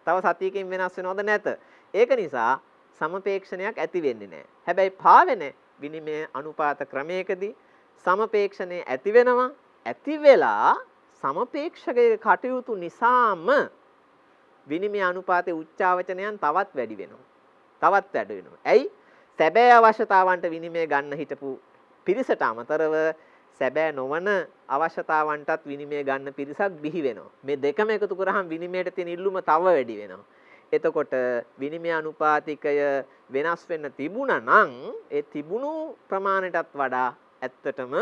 තව සතියකින් වෙනස් වෙනවද නැත. ඒක නිසා සමපේක්ෂණයක් ඇති වෙන්නේ නැහැ. හැබැයි පාවෙන විනිමය අනුපාත ක්‍රමයකදී සමපේක්ෂණය ඇති වෙනවා. ඇති වෙලා සමපේක්ෂකයේ කටයුතු නිසාම විනිමය අනුපාතයේ උච්චාවචනයන් තවත් වැඩි වෙනවා. තවත් වැඩි වෙනවා. ඇයි? සැබෑ අවශ්‍යතාවන්ට විනිමය ගන්න හිටපු පිරිසට අමතරව සැබෑ නොවන අවශ්‍යතාවන්ටත් විනිමය ගන්න පිරිසක් බිහි වෙනවා. මේ දෙකම එකතු කරාම විනිමයට තියෙන ඉල්ලුම තව වැඩි වෙනවා. එතකොට විනිමය අනුපාතිකය වෙනස් වෙන්න තිබුණා නම් ඒ තිබුණු ප්‍රමාණයටත් වඩා ඇත්තටම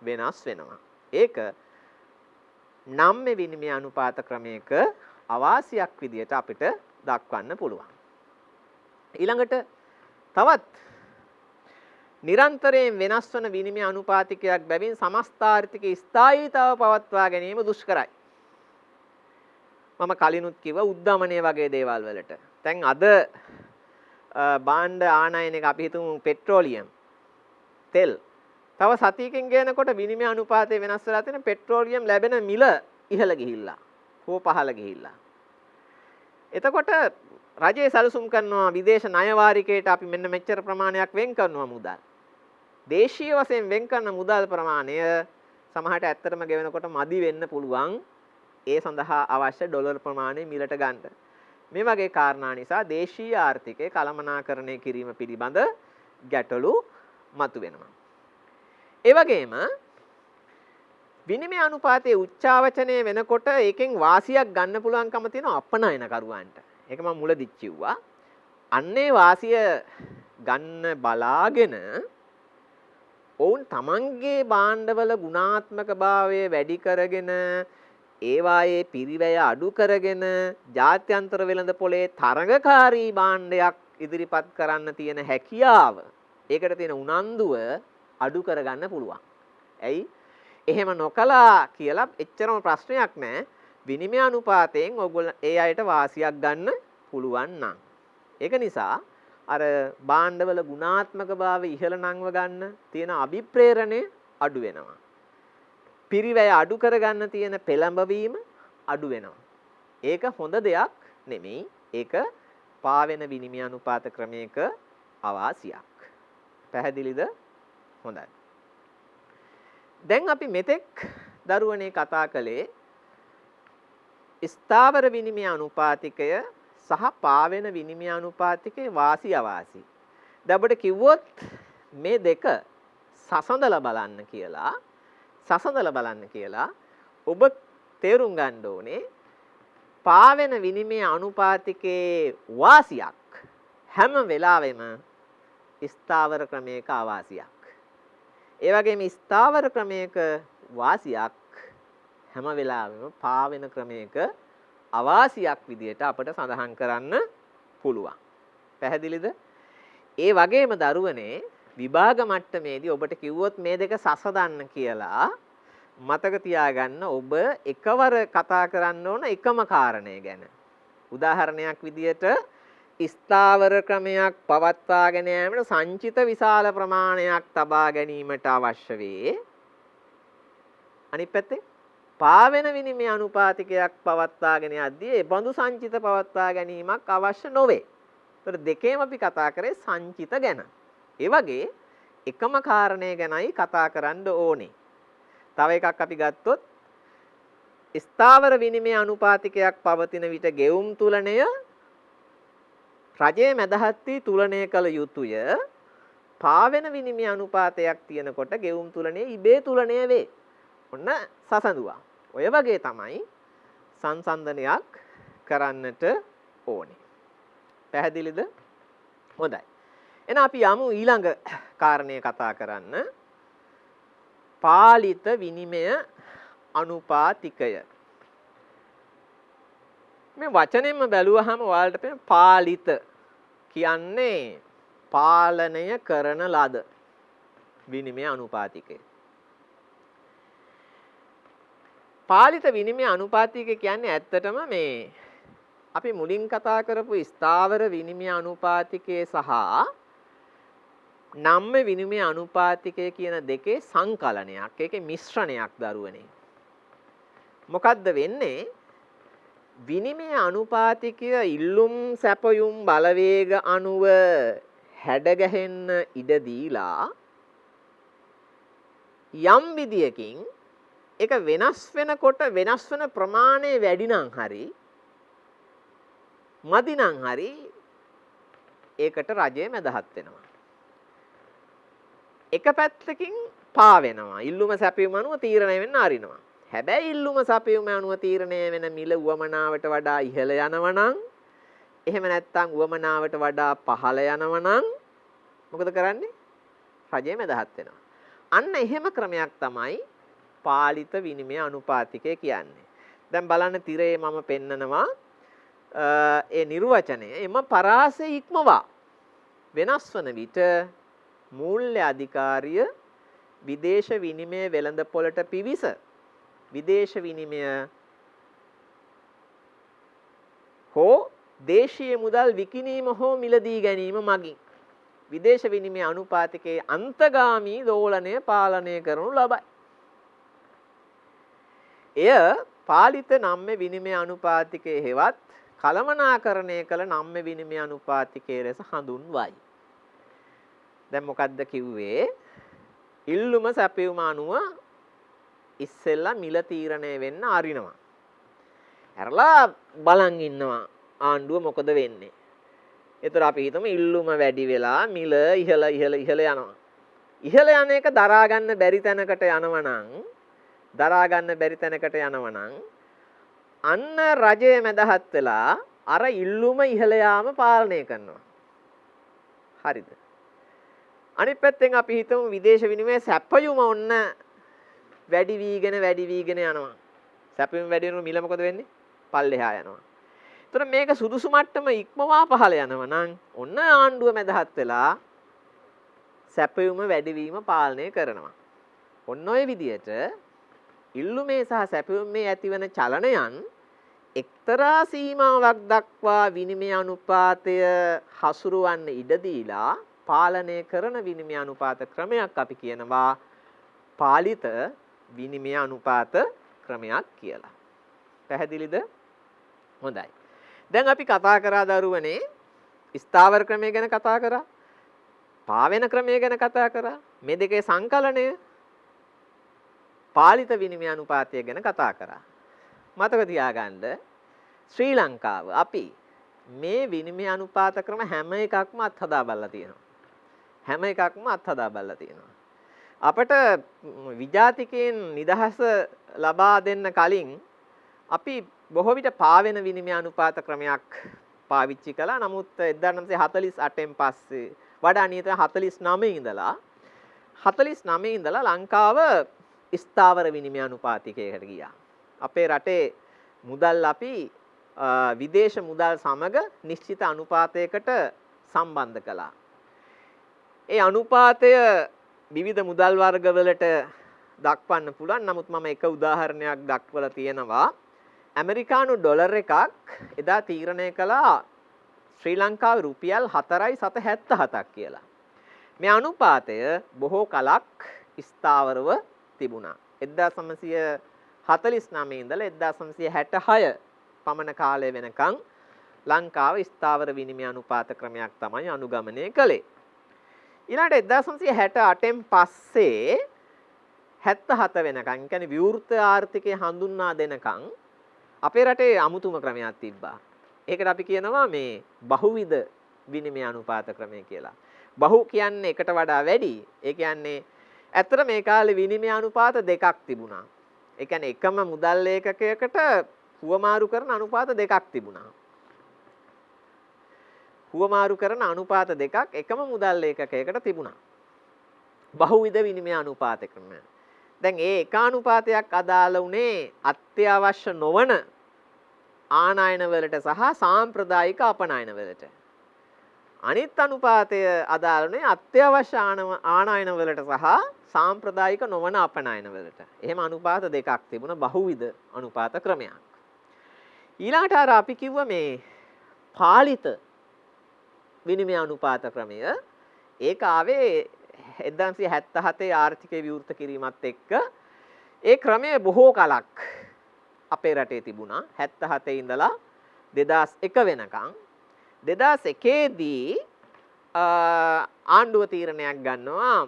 වෙනස් වෙනවා. ඒක නම් මේ විනිමය අනුපාත ක්‍රමයක අවාසියක් විදියට අපිට දක්වන්න පුළුවන්. ඊළඟට තවත් නිරන්තරයෙන් වෙනස් වන විනිමය අනුපාතිකයක් බැවින් සමස්තාර්ථික ස්ථායීතාව පවත්වා ගැනීම දුෂ්කරයි. මම කලිනුත් කිව්වා උද්දමනය වගේ දේවල් වලට. දැන් අද භාණ්ඩ ආනයනයක අපි හිතමු පෙට්‍රෝලියම් තෙල්. තව සතියකින් ගේනකොට විනිමය අනුපාතය වෙනස් වෙලා තියෙන පෙට්‍රෝලියම් ලැබෙන මිල ඉහළ ගිහිල්ලා, හෝ පහළ ගිහිල්ලා. එතකොට රජයේ සැලසුම් කරනවා විදේශ ණය වාරිකයට අපි මෙන්න මෙච්චර ප්‍රමාණයක් වෙන් කරනවා මුදල්. දේශීය වශයෙන් වෙන් කරන මුදල් ප්‍රමාණය සමහරට ඇත්තටම ගෙවෙනකොට මදි වෙන්න පුළුවන්. ඒ සඳහා අවශ්‍ය ඩොලර් ප්‍රමාණය මිලට ගන්න. මේ වගේ කාරණා නිසා දේශීය ආර්ථිකය කළමනාකරණය කිරීම පිළිබඳ ගැටලු මතුවෙනවා. ඒ වගේම විනිමය අනුපාතයේ උච්චාවචනය වෙනකොට ඒකෙන් වාසියක් ගන්න පුළුවන්කම තියෙන අපනයනකරුවන්ට. ඒක මම මුලදිත් කිව්වා. අන්නේ වාසිය ගන්න බලාගෙන ඔවුන් තමන්ගේ භාණ්ඩවල ගුණාත්මක භාවය වැඩි කරගෙන ඒවායේ පිරිවැය අඩු කරගෙන ජාත්‍යන්තර වෙළඳ පොලේ තරඟකාරී භාණ්ඩයක් ඉදිරිපත් කරන්න තියෙන හැකියාව, ඒකට තියෙන උනන්දුව අඩු කරගන්න පුළුවන්. ඇයි? එහෙම නොකලා කියලා එච්චරම ප්‍රශ්නයක් නැහැ. විනිමය අනුපාතයෙන් ඔයගොල්ලෝ ඒ අයට වාසියක් ගන්න පුළුවන් නම්. ඒක නිසා අර භාණ්ඩවල ගුණාත්මක භාවය ඉහළ නංව ගන්න තියෙන අභිප්‍රේරණය අඩු වෙනවා. පිරිවැය අඩු කරගන්න තියෙන පෙළඹවීම අඩු වෙනවා. ඒක හොඳ දෙයක් නෙමෙයි. ඒක පාවෙන විනිමය අනුපාත ක්‍රමයක අවාසියක්. පැහැදිලිද? හොඳයි. දැන් අපි මෙතෙක් දරුවනේ කතා කළේ ස්ථාවර විනිමය අනුපාතිකය සහ පාවෙන විනිමය අනුපාතිකයේ වාසි අවාසි. දැන් අපිට කිව්වොත් මේ දෙක සසඳලා බලන්න කියලා ඔබ තේරුම් ගන්න ඕනේ පාවෙන විනිමය අනුපාතිකයේ වාසියක් හැම වෙලාවෙම ස්ථාවර ක්‍රමයක අවාසියක්. ඒ වගේම ස්ථාවර ක්‍රමයක වාසියක් හැම වෙලාවෙම පාවෙන ක්‍රමයක අවාසියක් විදියට අපිට සඳහන් කරන්න පුළුවන්. පැහැදිලිද? ඒ වගේම දරුවනේ විභාග මට්ටමේදී ඔබට කිව්වොත් මේ දෙක සසඳන්න කියලා මතක තියාගන්න ඔබ එකවර කතා කරන්න ඕන එකම කාරණය ගැන. උදාහරණයක් විදියට ස්ථාවර ක්‍රමයක් පවත්වාගෙන යාමට සංචිත විශාල ප්‍රමාණයක් තබා ගැනීමට අවශ්‍ය වේ. අනිත් පැත්තේ පාවෙන විනිමය අනුපාතිකයක් පවත්වාගෙන යද්දී ඒ බඳු සංචිත පවත්වා ගැනීමක් අවශ්‍ය නොවේ. ඒතර දෙකේම අපි කතා කරේ සංචිත ගැන. ඒ වගේ එකම කාරණය ගැනයි කතා කරන්න ඕනේ. තව එකක් අපි ගත්තොත් ස්ථාවර විනිමය අනුපාතිකයක් පවතින විට ගෙවුම් තුලණය රජයේ මැදහත් වී තුලණය කළ යුතුය. පාවෙන විනිමය අනුපාතයක් තියෙනකොට ගෙවුම් තුලණය ඉබේ තුලණය වේ. ඔන්න සසඳුවා. ඔය වගේ තමයි සංසන්දනයක් කරන්නට ඕනේ. පැහැදිලිද? හොඳයි. එහෙනම් අපි යමු ඊළඟ කාරණය කතා කරන්න. පාලිත විනිමය අනුපාතිකය. මේ වචනෙන්ම බැලුවහම ඔයාලට පේන පාලිත කියන්නේ පාලනය කරන ලද විනිමය අනුපාතිකය. පාලිත විනිමය අනුපාතිකය කියන්නේ ඇත්තටම මේ අපි මුලින් කතා කරපු ස්ථාවර විනිමය අනුපාතිකය සහ නම්ම විනිමය අනුපාතිකය කියන දෙකේ සංකලනයක්. ඒකේ මිශ්‍රණයක් දරුවනේ. මොකද්ද වෙන්නේ? විනිමය අනුපාතිකය ඉල්ලුම් සැපයුම් බලවේග අනුව හැඩගැහෙන්න ඉඩ දීලා යම් විදියකින් ඒක වෙනස් වෙනකොට වෙනස් වෙන ප්‍රමාණය වැඩි නම් හරි මදි නම් හරි ඒකට රජය මැදහත් වෙනවා. එක පැත්තකින් පා වෙනවා. ඉල්ලුම සැපයුම අනුව තීරණය වෙන්න ආරිනවා. හැබැයි ඉල්ලුම සැපයුම අනුව තීරණය වෙන මිල උවමනාවට වඩා ඉහළ යනවා නම් එහෙම නැත්නම් උවමනාවට වඩා පහළ යනවා නම් මොකද කරන්නේ? රජය මැදහත් වෙනවා. අන්න එහෙම ක්‍රමයක් තමයි පාලිත විනිමය අනුපාතිකය කියන්නේ. දැන් බලන්න තිරේ මම පෙන්නනවා ඒ නිර්වචනය එම පරාසය ඉක්මවා වෙනස් වන විට මූල්‍ය අධිකාරිය විදේශ විනිමය වෙළඳපොළට පිවිස විදේශ විනිමය හෝ දේශීය මුදල් විකිණීම හෝ මිලදී ගැනීම මගින් විදේශ විනිමය අනුපාතිකයේ අන්තගාමී දෝලනය පාලනය කරනු ලබයි. එය පාලිත නම්‍ය විනිමය අනුපාතිකයේ හෙවත් කළමනාකරණය කළ නම්‍ය විනිමය අනුපාතිකයේ ලෙස හඳුන්වයි. දැන් මොකද්ද කිව්වේ? ඉල්ලුම සැපයුම අනුව ඉස්සෙල්ලා මිල තීරණය වෙන්න ආරිනවා. ඇරලා බලන් ඉන්නවා ආණ්ඩුව මොකද වෙන්නේ. ඒතර අපි හිතමු ඉල්ලුම වැඩි වෙලා මිල ඉහළ යනවා. ඉහළ යන එක දරා ගන්න බැරි තැනකට යනවනම් අන්න රජය මැදහත් වෙලා අර ඉල්ලුම ඉහළ යාම පාලනය කරනවා. හරිද? අනිත් පැත්තෙන් අපි හිතමු විදේශ විනිමය සැපයුම ඔන්න වැඩි වීගෙන යනවා. සැපයුම වැඩි වෙනකොට මිල මොකද වෙන්නේ? පල්ලෙහා යනවා. ඒතර මේක සුදුසු මට්ටම ඉක්මවා පහළ යනවා නම් ඔන්න ආණ්ඩුව මැදහත් වෙලා සැපයුම වැඩිවීම පාලනය කරනවා. ඔන්න ඔය විදිහට ඉල්ලුමේ සහ සැපයුමේ ඇතිවන චලනයන් එක්තරා සීමාවක් දක්වා විනිමය අනුපාතය හසුරුවන්න ඉඩ දීලා පාලනය කරන විනිමය අනුපාත ක්‍රමයක් අපි කියනවා පාලිත විනිමය අනුපාත ක්‍රමයක් කියලා. පැහැදිලිද? හොඳයි. දැන් අපි කතා කරා දරුවනේ ස්ථාවර ක්‍රමය ගැන කතා කරා. පාවෙන ක්‍රමය ගැන කතා කරා. මේ දෙකේ සංකලනය පාලිත විනිමය අනුපාතය ගැන කතා කරා. මතක තියාගන්න ශ්‍රී ලංකාව අපි මේ විනිමය අනුපාත ක්‍රම හැම එකක්ම අත්හදා බලලා තියෙනවා. අපට විජාතිකයන් නිදහස ලබා දෙන්න කලින් අපි බොහෝ විට පාවෙන විනිමය අනුපාත ක්‍රමයක් පාවිච්චි කළා. නමුත් 1948න් පස්සේ වඩා නියත 49 ඉඳලා ලංකාව ස්ථාවර විනිමය අනුපාතිකයකට ගියා. අපේ රටේ මුදල් අපි විදේශ මුදල් සමග නිශ්චිත අනුපාතයකට සම්බන්ධ කළා. ඒ අනුපාතය විවිධ මුදල් වර්ගවලට දක්වන්න පුළුවන්. නමුත් මම එක උදාහරණයක් දක්වලා තියෙනවා. ඇමරිකානු ඩොලර් එකක් එදා තීරණය කළා ශ්‍රී ලංකාවේ රුපියල් 4.77ක් කියලා. මේ අනුපාතය බොහෝ කලක් ස්ථාවරව තිබුණා. 1949 ඉඳලා 1966 පමණ කාලය වෙනකන් ලංකාව ස්ථාවර විනිමය අනුපාත ක්‍රමයක් තමයි අනුගමනය කළේ. ඊළඟට 1968න් පස්සේ 77 වෙනකන් කියන්නේ විවෘත ආර්ථිකය හඳුන්වා දෙනකන් අපේ රටේ අමුතුම ක්‍රමයක් තිබ්බා. ඒකට අපි කියනවා මේ බහුවිධ විනිමය අනුපාත ක්‍රමය කියලා. බහු කියන්නේ එකට වඩා වැඩි. ඒ කියන්නේ ඇත්තට මේ කාලේ විනිමය අනුපාත දෙකක් තිබුණා. ඒ කියන්නේ එකම මුදල් ඒකකයකට හුවමාරු කරන අනුපාත දෙකක් තිබුණා. හුවමාරු කරන අනුපාත දෙකක් එකම මුදල් ඒකකයකට තිබුණා. බහුවිධ විනිමය අනුපාත ක්‍රමය. දැන් ඒ එක අනුපාතයක් අදාළ උනේ අත්‍යවශ්‍ය නොවන ආනයන වලට සහ සාම්ප්‍රදායික අපනයන වලට. අනිත් අනුපාතය අදාළ උනේ අත්‍යවශ්‍ය ආනයන වලට සහ සාම්ප්‍රදායික නොවන අපනයන වලට. එහෙම අනුපාත දෙකක් තිබුණ බහුවිධ අනුපාත ක්‍රමයක්. ඊළඟට අර අපි කිව්ව මේ පාලිත විනිමය අනුපාත ක්‍රමය ඒක ආවේ 1977 ආර්ථිකය විවෘත කිරීමත් එක්ක ඒ ක්‍රමය බොහෝ කලක් අපේ රටේ තිබුණා. 77 ඉඳලා 2001 වෙනකන් 2001 දී ආණ්ඩුව තීරණයක් ගන්නවා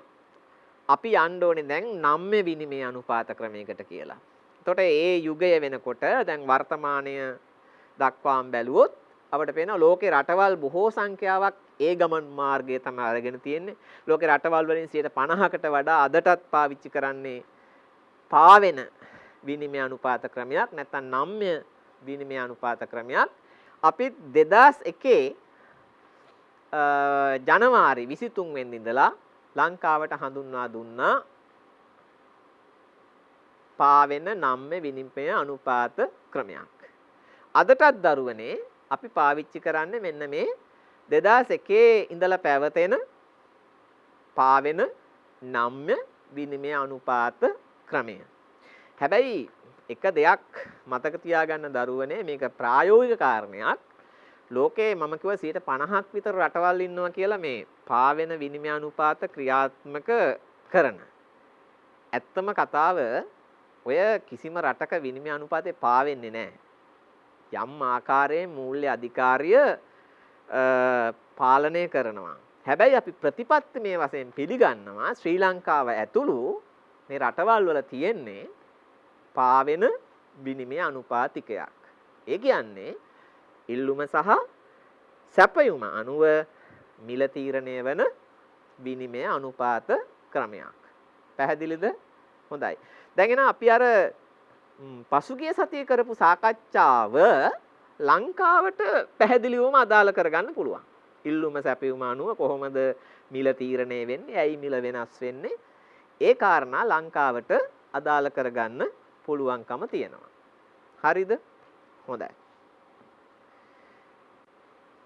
අපි යන්න ඕනේ දැන් නම්‍ය විනිමය අනුපාත ක්‍රමයකට කියලා. එතකොට ඒ යුගය වෙනකොට දැන් වර්තමානය දක්වාම බැලුවොත් අපිට පේනවා ලෝකේ රටවල් බොහෝ සංඛ්‍යාවක් ඒ ගමන් මාර්ගය තමයි අරගෙන තියෙන්නේ. ලෝකේ රටවල් වලින් 50%කට වඩා අදටත් පාවිච්චි කරන්නේ පාවෙන විනිමය අනුපාත ක්‍රමයක් නැත්නම් නම්‍ය විනිමය අනුපාත ක්‍රමයක්. අපි 2001 ජනවාරි 23 වෙනිදා ඉඳලා ලංකාවට හඳුන්වා දුන්නා පාවෙන නම්‍ය විනිමය අනුපාත ක්‍රමයක්. අදටත් දරුවනේ අපි පාවිච්චි කරන්නේ මෙන්න මේ 2001 ඉඳලා පැවතෙන පාවෙන නම්‍ය විනිමය අනුපාත ක්‍රමය. හැබැයි එක දෙයක් මතක තියාගන්න දරුවනේ මේක ප්‍රායෝගික කාරණයක්. ලෝකේ මම කිව්වා 50%ක් විතර රටවල් ඉන්නවා කියලා මේ පාවෙන විනිමය අනුපාත ක්‍රියාත්මක කරන. ඇත්තම කතාව ඔය කිසිම රටක විනිමය අනුපාතේ පාවෙන්නේ නැහැ. යම් ආකාරයේ මූල්‍ය අධිකාරිය පාලනය කරනවා. හැබැයි අපි ප්‍රතිපත්ති මේ වශයෙන් පිළිගන්නවා ශ්‍රී ලංකාව ඇතුළු මේ රටවල් වල තියෙන්නේ පාවෙන විනිමය අනුපාතිකයක්. ඒ කියන්නේ ඉල්ලුම සහ සැපයුම අනුව මිල තීරණය වන විනිමය අනුපාත ක්‍රමයක්. පැහැදිලිද? හොඳයි. දැන් එන අපි අර පසුගිය සතියේ කරපු සාකච්ඡාව ලංකාවට පැහැදිලිවම අදාළ කරගන්න පුළුවන්. ඉල්ලුම සැපයුම අනුව කොහොමද මිල තීරණය වෙන්නේ? ඇයි මිල වෙනස් වෙන්නේ? ඒ කාරණා ලංකාවට අදාළ කරගන්න පුළුවන්කම තියෙනවා. හරිද? හොඳයි.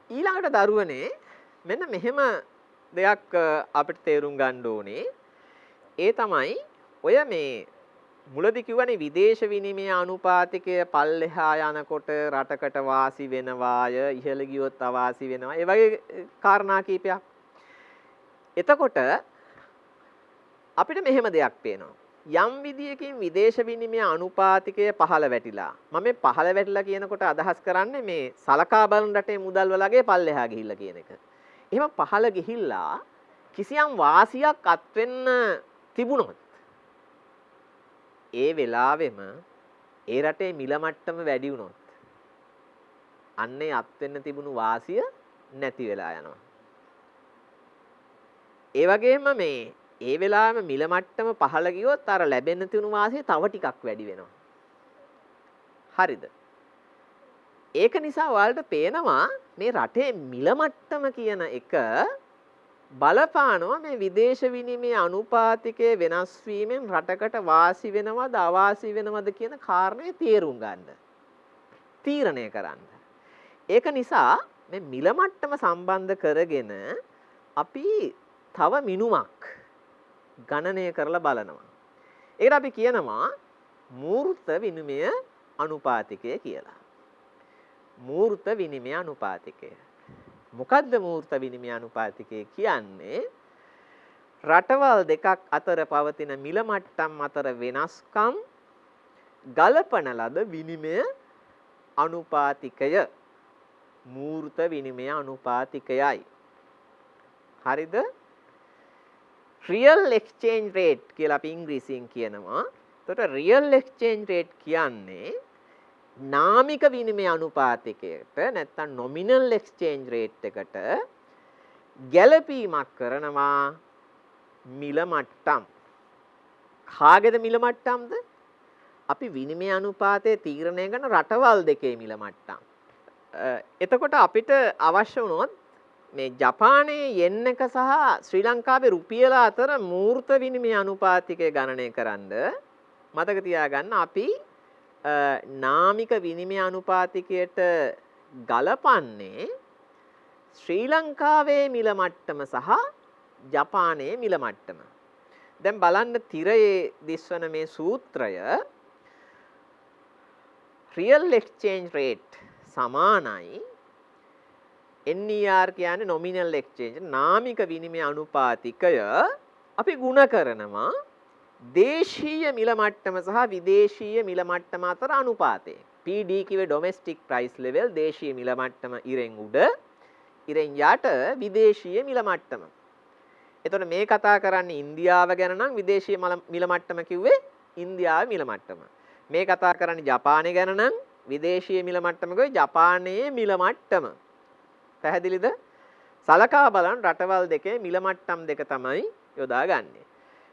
ඊළඟට දරුවනේ මෙන්න මෙහෙම දෙයක් අපිට තේරුම් ගන්න ඕනේ. ඒ තමයි ඔය මේ මුලදී කිව්වනේ විදේශ විනිමය අනුපාතිකය පල්ලෙහා යනකොට රටකට වාසි වෙනවාය, ඉහළ ගියොත් අවාසි වෙනවා. ඒ වගේ කාරණා කීපයක්. එතකොට අපිට මෙහෙම දෙයක් පේනවා. යම් විදියකින් විදේශ විනිමය අනුපාතිකය පහළ වැටිලා. මම මේ පහළ වැටිලා කියනකොට අදහස් කරන්නේ මේ සලකා බලන රටේ මුදල් වලගේ පල්ලෙහා ගිහිල්ලා කියන එක. එහෙම පහළ ගිහිල්ලා කිසියම් වාසියක් අත් වෙන්න තිබුණොත් ඒ වෙලාවෙම ඒ රටේ මිල මට්ටම වැඩි වුණොත් අන්නේ අත් වෙන්න තිබුණු වාසිය නැති වෙලා යනවා. ඒ වගේම මේ ඒ වෙලාවෙම මිල මට්ටම පහළ ගියොත් අර ලැබෙන්න තියුණු වාසිය තව ටිකක් වැඩි වෙනවා. හරිද? ඒක නිසා ඔයාලට පේනවා මේ රටේ මිල මට්ටම කියන එක බලපානවා මේ විදේශ විනිමය අනුපාතිකයේ වෙනස් වීමෙන් රටකට වාසි වෙනවද අවාසි වෙනවද කියන කාරණේ තේරුම් ගන්න. තීරණය කරන්න. ඒක නිසා මේ මිල මට්ටම සම්බන්ධ කරගෙන අපි තව මිනුමක් ගණනය කරලා බලනවා. ඒකට අපි කියනවා මූර්ත විනිමය අනුපාතිකය කියලා. මූර්ත විනිමය අනුපාතිකය. මොකද්ද මූර්ත විනිමය අනුපාතිකය කියන්නේ? රටවල් දෙකක් අතර පවතින මිල මට්ටම් අතර වෙනස්කම් ගලපන ලද විනිමය අනුපාතිකය මූර්ත විනිමය අනුපාතිකයයි. හරිද? real exchange rate කියලා අපි ඉංග්‍රීසියෙන් කියනවා. එතකොට real exchange rate කියන්නේ නාමික විනිමය අනුපාතිකයට නැත්නම් nominal exchange rate එකට ගැළපීමක් කරනවා මිල මට්ටම්. කාගේද මිල මට්ටම්ද? අපි විනිමය අනුපාතයේ තීරණය කරන රටවල් දෙකේ මිල මට්ටම්. එතකොට අපිට අවශ්‍ය වුණොත් මේ ජපානයේ යෙන් එක සහ ශ්‍රී ලංකාවේ රුපියල අතර මූර්ත විනිමය අනුපාතිකය ගණනය කරන්න මතක තියාගන්න අපි නාමික විනිමය අනුපාතිකයට ගලපන්නේ ශ්‍රී ලංකාවේ මිල මට්ටම සහ ජපානයේ මිල මට්ටම. දැන් බලන්න තිරයේ දිස්වන මේ සූත්‍රය real exchange rate සමානයි NER කියන්නේ nominal exchange නාමික විනිමය අනුපාතිකය අපි ගුණ කරනවා දේශීය මිල මට්ටම සහ විදේශීය මිල මට්ටම අතර අනුපාතය. PD කිව්වේ domestic price level දේශීය මිල මට්ටම ඉරෙන් උඩ ඉරෙන් යට විදේශීය මිල මට්ටම. එතකොට මේ කතා කරන්නේ ඉන්දියාව ගැන නම් විදේශීය මිල මට්ටම කිව්වේ ඉන්දියාවේ මිල මට්ටම. මේ කතා කරන්නේ ජපානය ගැන නම් විදේශීය මිල මට්ටමකයි ජපානයේ මිල මට්ටම. පැහැදිලිද? සලකා බලන රටවල් දෙකේ මිල මට්ටම් දෙක තමයි යොදාගන්නේ.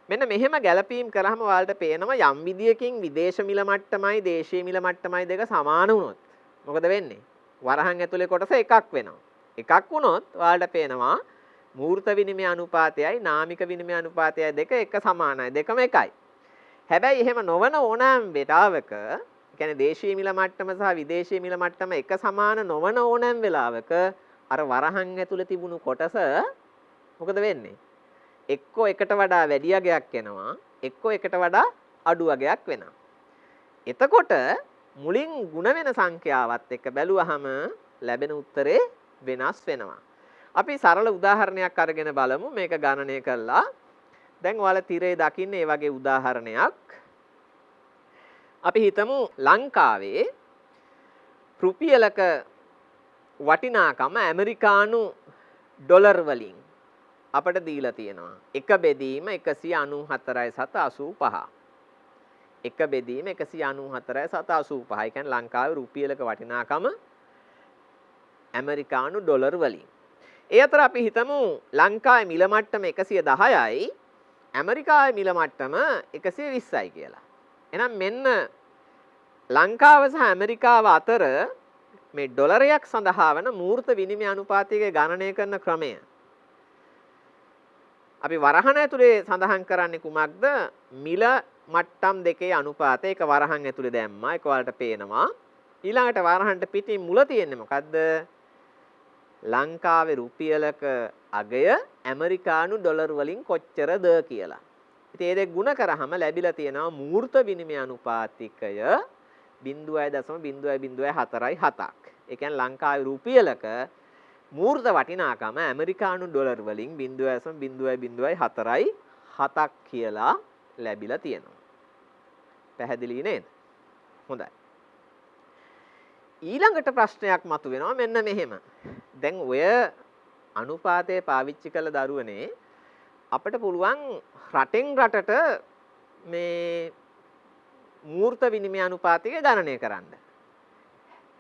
මෙන්න මෙහෙම ගැලපීම් කරාම ඔයාලට පේනවා යම් විදියකින් විදේශ මිල මට්ටමයි දේශීය මිල මට්ටමයි දෙක සමාන වුණොත් මොකද වෙන්නේ? වරහන් ඇතුලේ කොටස එකක් වෙනවා. එකක් වුණොත් ඔයාලට පේනවා මූර්ත විනිමය අනුපාතයයි නාමික විනිමය අනුපාතයයි දෙක එක සමානයි. දෙකම එකයි. හැබැයි එහෙම නොවන ඕනෑම වෙලාවක කියන්නේ දේශීය මිල මට්ටම සහ විදේශීය මිල මට්ටම එක සමාන නොවන ඕනෑම වෙලාවක අර වරහන් ඇතුලේ තිබුණු කොටස මොකද වෙන්නේ? එක්කෝ එකට වඩා වැඩි අගයක් එනවා එක්කෝ එකට වඩා අඩු අගයක් වෙනවා. එතකොට මුලින් ಗುಣ වෙන සංඛ්‍යාවත් එක්ක බැලුවහම ලැබෙන උත්තරේ වෙනස් වෙනවා. අපි සරල උදාහරණයක් අරගෙන බලමු මේක ගණනය කළා. දැන් ඔයාලා තිරේ දකින්නේ මේ වගේ උදාහරණයක්. අපි හිතමු ලංකාවේ රුපියලක වටිනාකම ඇමරිකානු ඩොලර් වලින් අපට දීලා තියෙනවා. එක බෙදීම 194.85. එක බෙදීම 194.85. ඒ කියන්නේ ලංකාවේ රුපියලක වටිනාකම ඇමරිකානු ඩොලර් වලින්. ඒ අතර අපි හිතමු ලංකාවේ මිල මට්ටම 110යි ඇමරිකාවේ මිල මට්ටම 120යි කියලා. එහෙනම් මෙන්න ලංකාව සහ ඇමරිකාව අතර මේ ඩොලරයක් සඳහා වන මූර්ත විනිමය අනුපාතයක ගණනය කරන ක්‍රමය. අපි වරහන් ඇතුලේ සඳහන් කරන්නේ කුමක්ද? මිල මට්ටම් දෙකේ අනුපාතය. එක වරහන් ඇතුලේ දැම්මා. ඒක ඔයාලට පේනවා. ඊළඟට වරහන්ට පිටින් මුල තියෙන්නේ මොකද්ද? ලංකාවේ රුපියලක අගය ඇමරිකානු ඩොලර් වලින් කොච්චරද කියලා. ඉතින් ඒ දෙක ගුණ කරාම ලැබිලා තියෙනවා මූර්ත විනිමය අනුපාතිකය 0.004.7ක්. ඒ කියන්නේ ලංකාවේ රුපියලක මූර්ත වටිනාකම ඇමරිකානු ඩොලර් වලින් 0.004.7ක් කියලා ලැබිලා තියෙනවා. පැහැදිලි නේද? හොඳයි. ඊළඟට ප්‍රශ්නයක් මතුවෙනවා මෙන්න මෙහෙම. දැන් ඔය අනුපාතය පාවිච්චි කළ දරුවනේ අපිට පුළුවන් රටෙන් රටට මේ මූර්ත විනිමය අනුපාතය ගණනය කරන්න.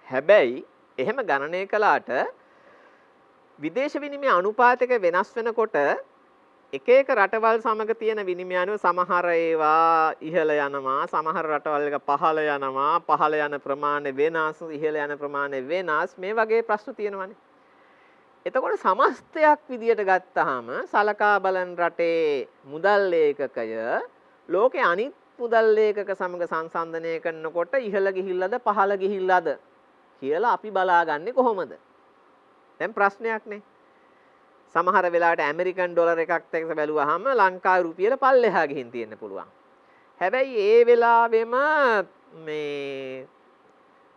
හැබැයි එහෙම ගණනය කළාට විදේශ විනිමය අනුපාතයක වෙනස් වෙනකොට එක එක රටවල් සමග තියෙන විනිමය අනුව සමහර ඒවා ඉහළ යනවා, සමහර රටවල් එක පහළ යනවා, පහළ යන ප්‍රමාණය වෙනස්, ඉහළ යන ප්‍රමාණය වෙනස්, මේ වගේ ප්‍රශ්න තියෙනවානේ. එතකොට සමස්තයක් විදියට ගත්තාම සලකා බලන රටේ මුදල් ලේඛකය ලෝකේ අනිත් මුදල් ලේඛක සමග සංසන්දනය කරනකොට ඉහළ ගිහිල්ලාද පහළ ගිහිල්ලාද කියලා අපි බලාගන්නේ කොහොමද? දැන් ප්‍රශ්නයක් නේ. සමහර වෙලාවට ඇමරිකන් ඩොලර් එකක් එක්ක බැලුවාම ලංකාවේ රුපියල පල්ලෙහා ගිහින් තියෙන්න පුළුවන්. හැබැයි ඒ වෙලාවෙම මේ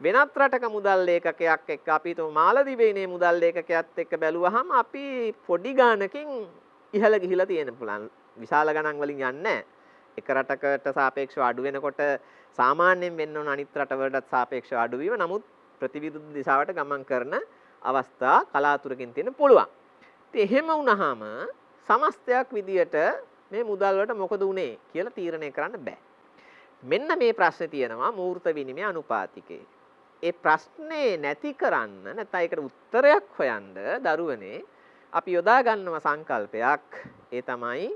වෙනත් රටක මුදල් ලේඛකයක් එක්ක අපි හිතමු මාලදිවයිනේ මුදල් ලේඛකයාත් එක්ක බැලුවාම අපි පොඩි ගාණකින් ඉහළ ගිහිලා තියෙන්න පුළුවන්. විශාල ගණන් වලින් යන්නේ නැහැ. එක රටකට සාපේක්ෂව අඩු වෙනකොට සාමාන්‍යයෙන් වෙන්න ඕන අනිත් රටවලටත් සාපේක්ෂව අඩු වීම. නමුත් ප්‍රතිවිරුද්ධ දිශාවට ගමන් කරන අවස්ථා කලාතුරකින් තියෙන්න පුළුවන්. ඉතින් එහෙම වුණාම සමස්තයක් විදියට මේ මුදල් වලට මොකද උනේ කියලා තීරණය කරන්න බෑ. මෙන්න මේ ප්‍රශ්නේ තියෙනවා මූර්ත විනිමය අනුපාතිකේ. ඒ ප්‍රශ්නේ නැති කරන්න නැත්නම් ඒකට උත්තරයක් හොයන්න දරුවනේ අපි යොදා ගන්නව සංකල්පයක්. ඒ තමයි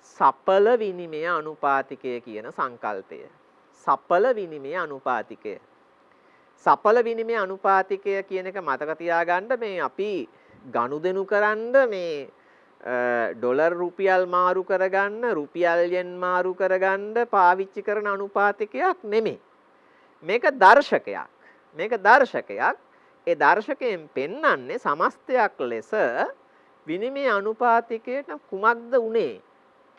සපල විනිමය අනුපාතිකය කියන සංකල්පය. සපල විනිමය අනුපාතිකය. සපල විනිමය අනුපාතිකය කියන එක මතක තියාගන්න මේ අපි ගනුදෙනු කරන්න මේ ඩොලර් රුපියල් මාරු කරගන්න රුපියල් යෙන් මාරු කරගන්න පාවිච්චි කරන අනුපාතිකයක් නෙමෙයි. මේක දර්ශකයක්. මේක දර්ශකයක්. ඒ දර්ශකයෙන් පෙන්වන්නේ සමස්තයක් ලෙස විනිමය අනුපාතිකයට කුමක්ද උනේ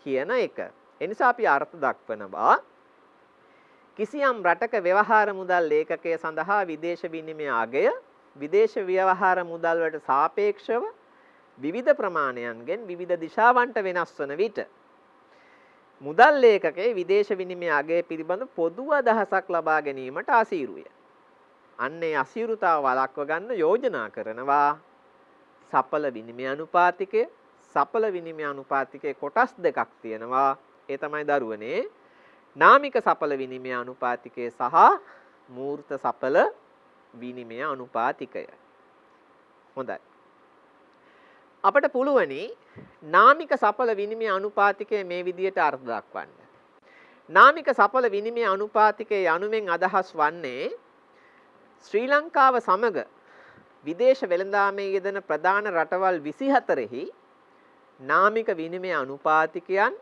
කියන එක. ඒ නිසා අපි අර්ථ දක්වනවා කිසියම් රටක ව්‍යවහාර මුදල් ලේඛකය සඳහා විදේශ විනිමය අගය විදේශ ව්‍යවහාර මුදල් වලට සාපේක්ෂව විවිධ ප්‍රමාණයන්ගෙන් විවිධ දිශාවන්ට වෙනස් වන විට මුදල් ලේඛකයේ විදේශ විනිමය අගය පිළිබඳ පොදු අදහසක් ලබා ගැනීමට අසීරුය. අන්නේ අසීරුතාව වළක්ව ගන්න යෝජනා කරනවා සපල විනිමය අනුපාතිකය. සපල විනිමය අනුපාතිකයේ කොටස් දෙකක් තියෙනවා. ඒ තමයි දරුවනේ නාමික සපල විනිමය අනුපාතිකය සහ මූර්ත සපල විනිමය අනුපාතිකය. හොඳයි. අපට පුළුවනි නාමික සපල විනිමය අනුපාතිකය මේ විදිහට අර්ථ දක්වන්න. නාමික සපල විනිමය අනුපාතිකය යනුවෙන් අදහස් වන්නේ ශ්‍රී ලංකාව සමග විදේශ වෙළඳාමේ යෙදෙන ප්‍රධාන රටවල් 24හි නාමික විනිමය අනුපාතිකයන්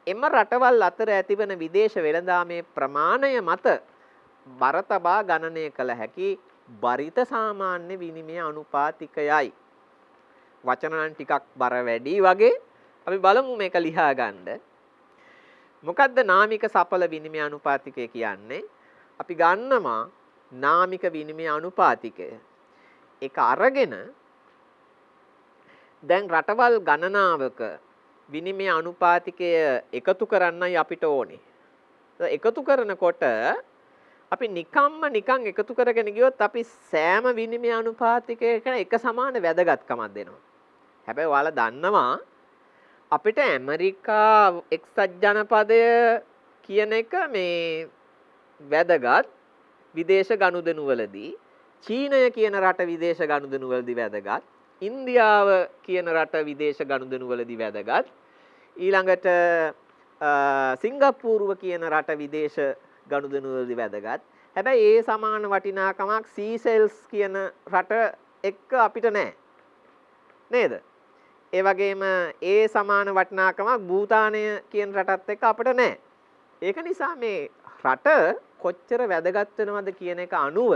එම රටවල් අතර ඇතිවන විදේශ වෙළඳාමේ ප්‍රමාණය මත බර තබා ගණනය කළ හැකි බරිත සාමාන්‍ය විනිමය අනුපාතිකයයි. වචන නම් ටිකක් බර වැඩි වගේ අපි බලමු මේක ලියා ගන්න. මොකද්ද නාමික සපල විනිමය අනුපාතිකය කියන්නේ? අපි ගන්නවා නාමික විනිමය අනුපාතිකය. ඒක අරගෙන දැන් රටවල් ගණනාවක විනිමය අනුපාතිකය එකතු කරන්නයි අපිට ඕනේ. එකතු කරනකොට අපි නිකන් එකතු කරගෙන ගියොත් අපි සෑම විනිමය අනුපාතිකයකම එක සමාන වැදගත්කමක් දෙනවා. හැබැයි ඔයාලා දන්නවා අපිට ඇමරිකා එක්සත් ජනපදය කියන එක මේ වැදගත් විදේශ ගනුදෙනු වලදී, චීනය කියන රට විදේශ ගනුදෙනු වලදී වැදගත්, ඉන්දියාව කියන රට විදේශ ගනුදෙනු වලදී වැදගත්, ඊළඟට සිංගප්පූරුව කියන රට විදේශ ගනුදෙනු වලදී වැදගත්. හැබැයි ඒ සමාන වටිනාකමක් සීසෙල්ස් කියන රට එක්ක අපිට නැහැ. නේද? ඒ වගේම ඒ සමාන වටිනාකමක් භූතානය කියන රටත් එක්ක අපිට නැහැ. ඒක නිසා මේ රට කොච්චර වැදගත් වෙනවද කියන එක අනුව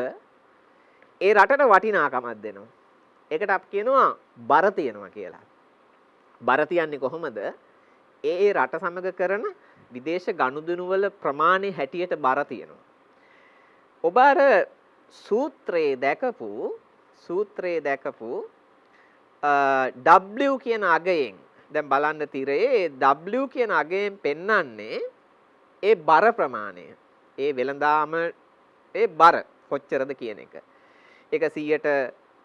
ඒ රටට වටිනාකමක් දෙනවා. ඒකට අපි කියනවා බර තියනවා කියලා. බර තියන්නේ කොහොමද? ඒ රට සමග කරන විදේශ ගනුදෙනු වල ප්‍රමාණය හැටියට බර තියනවා. ඔබ අර සූත්‍රයේ දැකපු W කියන අගයෙන් දැන් බලන්න තිරේ W කියන අගයෙන් පෙන්වන්නේ ඒ බර ප්‍රමාණය. ඒ වෙළඳාම ඒ බර කොච්චරද කියන එක. ඒක 100ට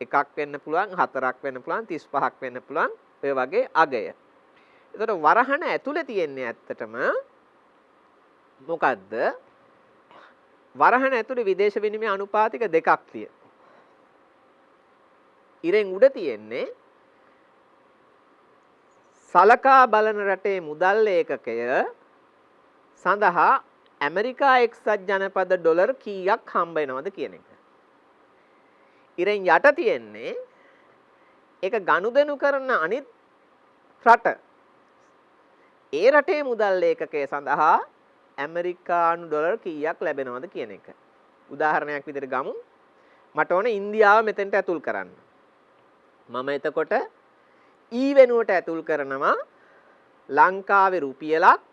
එකක් වෙන්න පුළුවන්, 4ක් වෙන්න පුළුවන්, 35ක් වෙන්න පුළුවන්. ඔය වගේ අගය. එතකොට වරහන ඇතුලේ තියෙන්නේ ඇත්තටම මොකද්ද? වරහන ඇතුලේ විදේශ විනිමය අනුපාතික දෙකක් තියෙනවා. ඉරෙන් උඩ තියෙන්නේ සලකා බලන රටේ මුදල් ඒකකය සඳහා ඇමරිකා එක්සත් ජනපද ඩොලර් කීයක් හම්බ වෙනවද කියන එක. ඉරෙන් යට තියෙන්නේ ඒක ගනුදෙනු කරන අනිත් රට. ඒ රටේ මුදල් ඒකකය සඳහා ඇමරිකානු ඩොලර් කීයක් ලැබෙනවද කියන එක. උදාහරණයක් විදිහට ගමු. මට ඕන ඉන්දියාව මෙතෙන්ට ඇතුල් කරන්න. මම එතකොට වෙනුවට ඇතුල් කරනවා ලංකාවේ රුපියලක්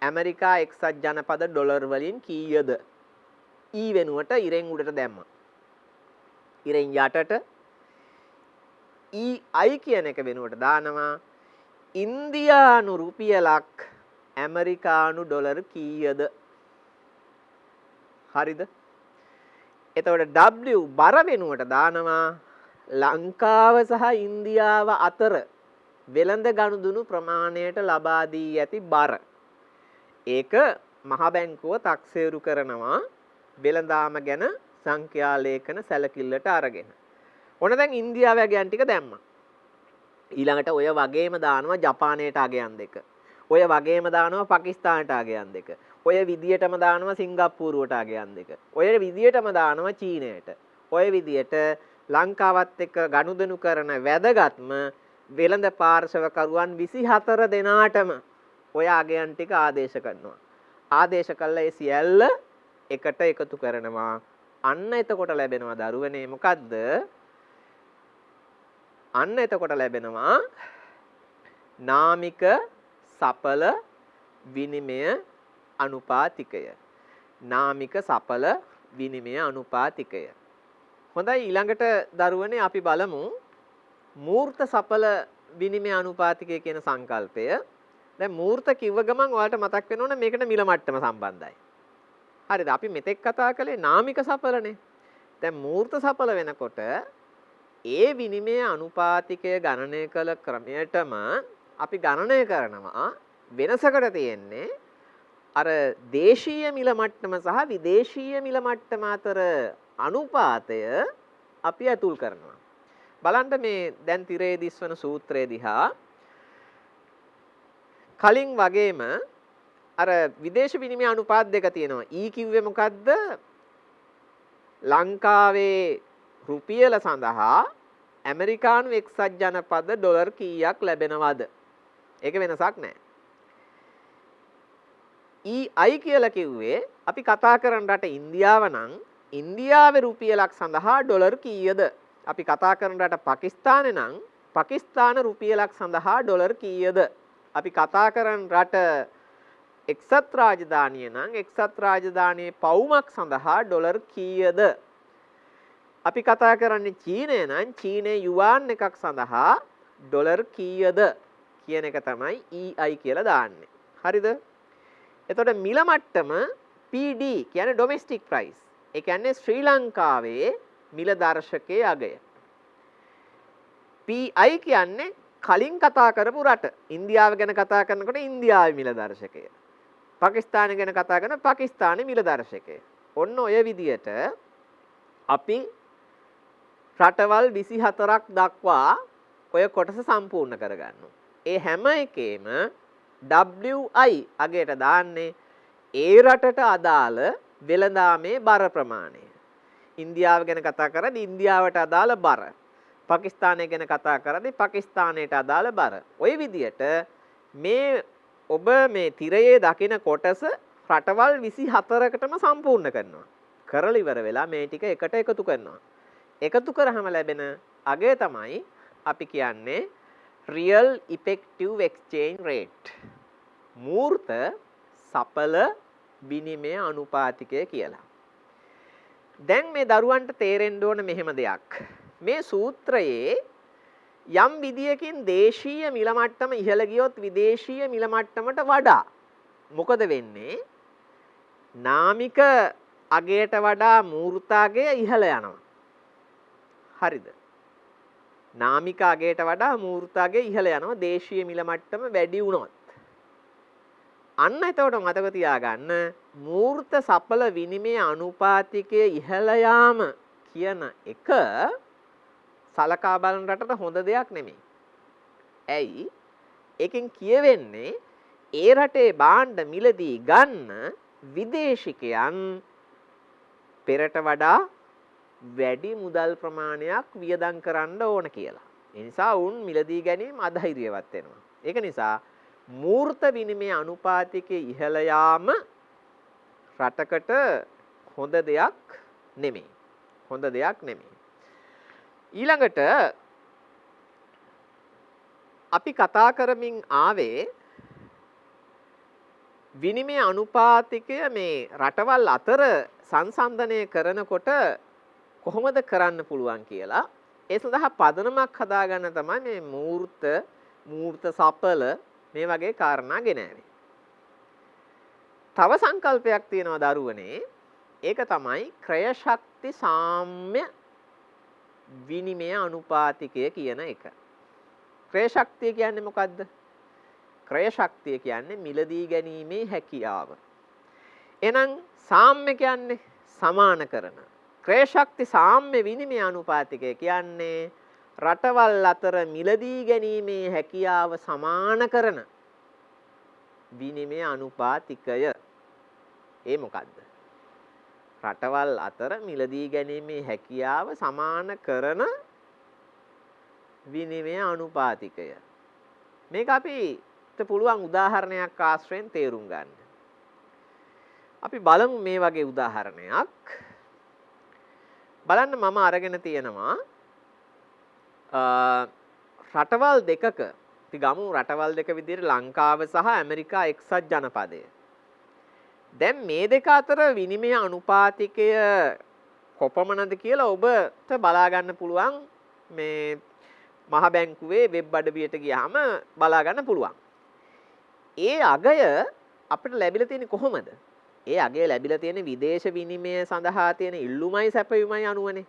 ඇමරිකා එක්සත් ජනපද ඩොලර් වලින් කීයද? වෙනුවට ඉරෙන් උඩට දැම්මා. ඉරෙන් යටට I කියන එක වෙනුවට දානවා ඉන්දියානු රුපියලක් ඇමරිකානු ඩොලර් කීයද? හරිද? එතකොට W බර වෙනුවට දානවා ලංකාව සහ ඉන්දියාව අතර වෙළඳ ගනුදෙනු ප්‍රමාණයට ලබා දී ඇති බර. ඒක මහ බැංකුව තක්සේරු කරනවා වෙළඳාම ගැන සංඛ්‍යා ලේඛන සැලකිල්ලට අරගෙන. ඔන්න දැන් ඉන්දියාව අගයන් ටික දැම්මා. ඊළඟට ඔය වගේම දානවා ජපානයට අගයන් දෙක. ඔය වගේම දානවා පාකිස්තානට අගයන් දෙක. ඔය විදියටම දානවා සිංගප්පූරුවට අගයන් දෙක. ඔය විදියටම දානවා චීනයට. ඔය විදියට ලංකාවත් එක්ක ගනුදෙනු කරන වැදගත්ම වෙළඳ පාර්ශවකරුවන් 24 දෙනාටම ඔය අගයන් ටික ආදේශ කරනවා. ආදේශ කළා ඒ සියල්ල එකට එකතු කරනවා. අන්න එතකොට ලැබෙනවා දරුවනේ මොකද්ද? අන්න එතකොට ලැබෙනවා නාමික සපල විනිමය අනුපාතිකය. නාමික සපල විනිමය අනුපාතිකය. හොඳයි ඊළඟට දරුවනේ අපි බලමු මූර්ත සපල විනිමය අනුපාතිකය කියන සංකල්පය. දැන් මූර්ත කිව්ව ගමන් ඔයාලට මතක් වෙනවනේ මේකට මිල මට්ටම සම්බන්ධයි. හරිද? අපි මෙතෙක් කතා කළේ නාමික සපලනේ. දැන් මූර්ත සපල වෙනකොට ඒ විනිමය අනුපාතිකය ගණනය කළ ක්‍රමයටම අපි ගණනය කරනවා වෙනසකට තියෙන්නේ අර දේශීය මිල මට්ටම සහ විදේශීය මිල මට්ටම අතර අනුපාතය අපි ඇතුල් කරනවා. බලන්න මේ දැන් තිරේ දිස්වන සූත්‍රය දිහා කලින් වගේම අර විදේශ විනිමය අනුපාත දෙක තියෙනවා. ඊ කිව්වේ මොකද්ද? ලංකාවේ රුපියල සඳහා ඇමරිකානු එක්සත් ජනපද ඩොලර් කීයක් ලැබෙනවද? ඒක වෙනසක් නැහැ. EI කියලා කිව්වේ අපි කතා කරන රට ඉන්දියාව නම් ඉන්දියාවේ රුපියලක් සඳහා ඩොලර් කීයද? අපි කතා කරන රට පාකිස්තානේ නම් පාකිස්තාන රුපියලක් සඳහා ඩොලර් කීයද? අපි කතා කරන රට එක්සත් රාජධානිය නම් එක්සත් රාජධානියේ පවුමක් සඳහා ඩොලර් කීයද? අපි කතා කරන්නේ චීනය නම් චීනයේ යුවාන් එකක් සඳහා ඩොලර් කීයද කියන එක තමයි EI කියලා දාන්නේ. හරිද? එතකොට මිල මට්ටම PD කියන්නේ ඩොමෙස්ටික් ප්‍රයිස්. ඒ කියන්නේ ශ්‍රී ලංකාවේ මිල දර්ශකයේ අගය. PI කියන්නේ කලින් කතා කරපු රට. ඉන්දියාව ගැන කතා කරනකොට ඉන්දියාවේ මිල දර්ශකය. පාකිස්තානය ගැන කතා කරන පාකිස්තානයේ මිල දර්ශකය. ඔන්න ඔය විදියට අපි රටවල් 24ක් දක්වා ඔය කොටස සම්පූර්ණ කරගන්නවා. ඒ හැම එකේම WI අගයට දාන්නේ ඒ රටට අදාළ වෙළඳාමේ බර ප්‍රමාණය. ඉන්දියාව ගැන කතා කරද්දී ඉන්දියාවට අදාළ බර. පාකිස්තානය ගැන කතා කරද්දී පාකිස්තානයට අදාළ බර. ওই විදියට මේ ඔබ මේ තිරයේ දකින කොටස රටවල් 24කටම සම්පූර්ණ කරනවා. කරලා ඉවර වෙලා මේ ටික එකට එකතු කරනවා. එකතු කරාම ලැබෙන අගය තමයි අපි කියන්නේ real effective exchange rate. මූර්ත සඵල විනිමය අනුපාතිකය කියලා. දැන් මේ දරුවන්ට තේරෙන්න ඕන මෙහෙම දෙයක්. මේ සූත්‍රයේ යම් විදියකින් දේශීය මිල මට්ටම ඉහළ ගියොත් විදේශීය මිල මට්ටමට වඩා මොකද වෙන්නේ? නාමික අගයට වඩා මූර්ත අගය ඉහළ යනවා. හරිද? නාමික අගයට වඩා මූර්ත අගය ඉහළ යනවා දේශීය මිල මට්ටම වැඩි වුණොත්. අන්න එතකොට මතක තියාගන්න මූර්ත සඵල විනිමය අනුපාතිකයේ ඉහළ යාම කියන එක සලකා බලන රටට හොඳ දෙයක් නෙමෙයි. ඇයි? එකෙන් කියවෙන්නේ ඒ රටේ භාණ්ඩ මිලදී ගන්න විදේශිකයන් පෙරට වඩා වැඩි මුදල් ප්‍රමාණයක් වියදම් කරන්න ඕන කියලා. ඒ නිසා උන් මිලදී ගැනීම අධෛර්යවත් වෙනවා. ඒක නිසා මූර්ත විනිමය අනුපාතිකයේ ඉහළ යාම රටකට හොඳ දෙයක් නෙමෙයි. හොඳ දෙයක් නෙමෙයි. ඊළඟට අපි කතා කරමින් ආවේ විනිමය අනුපාතිකය මේ රටවල් අතර සංසන්දනය කරනකොට කොහොමද කරන්න පුළුවන් කියලා. ඒ සඳහා පදනමක් හදාගන්න තමයි මේ මූර්ත සඵල මේ වගේ කාරණා ගෙනාවේ. තව සංකල්පයක් තියෙනවා දරුවනේ. ඒක තමයි ක්‍රය ශක්ති සාම්‍ය විනිමය අනුපාතිකය කියන එක. ක්‍රය ශක්තිය කියන්නේ මොකද්ද? ක්‍රය ශක්තිය කියන්නේ මිලදී ගැනීමේ හැකියාව. එහෙනම් සාම්‍ය කියන්නේ සමාන කරන. ක්‍රය ශක්ති සාම්‍ය විනිමය අනුපාතිකය කියන්නේ රටවල් අතර මිලදී ගැනීමේ හැකියාව සමාන කරන විනිමය අනුපාතිකය. ඒ මොකද්ද? රටවල් අතර මිලදී ගැනීමේ හැකියාව සමාන කරන විනිමය අනුපාතිකය. මේක අපිට පුළුවන් උදාහරණයක් ආශ්‍රයෙන් තේරුම් ගන්න. අපි බලමු මේ වගේ උදාහරණයක්. බලන්න මම අරගෙන තියෙනවා රටවල් දෙකක අපි ගමු රටවල් දෙක විදිහට ලංකාව සහ ඇමරිකා එක්සත් ජනපදය. දැන් මේ දෙක අතර විනිමය අනුපාතිකය කොපමණද කියලා ඔබට බලා ගන්න පුළුවන් මේ මහ බැංකුවේ වෙබ් අඩවියට ගියාම බලා ගන්න පුළුවන්. ඒ අගය අපිට ලැබිලා තියෙන්නේ කොහොමද? ඒ අගය ලැබිලා තියෙන්නේ විදේශ විනිමය සඳහා තියෙන ඉල්ලුමයි සැපයුමයි අනුවනේ.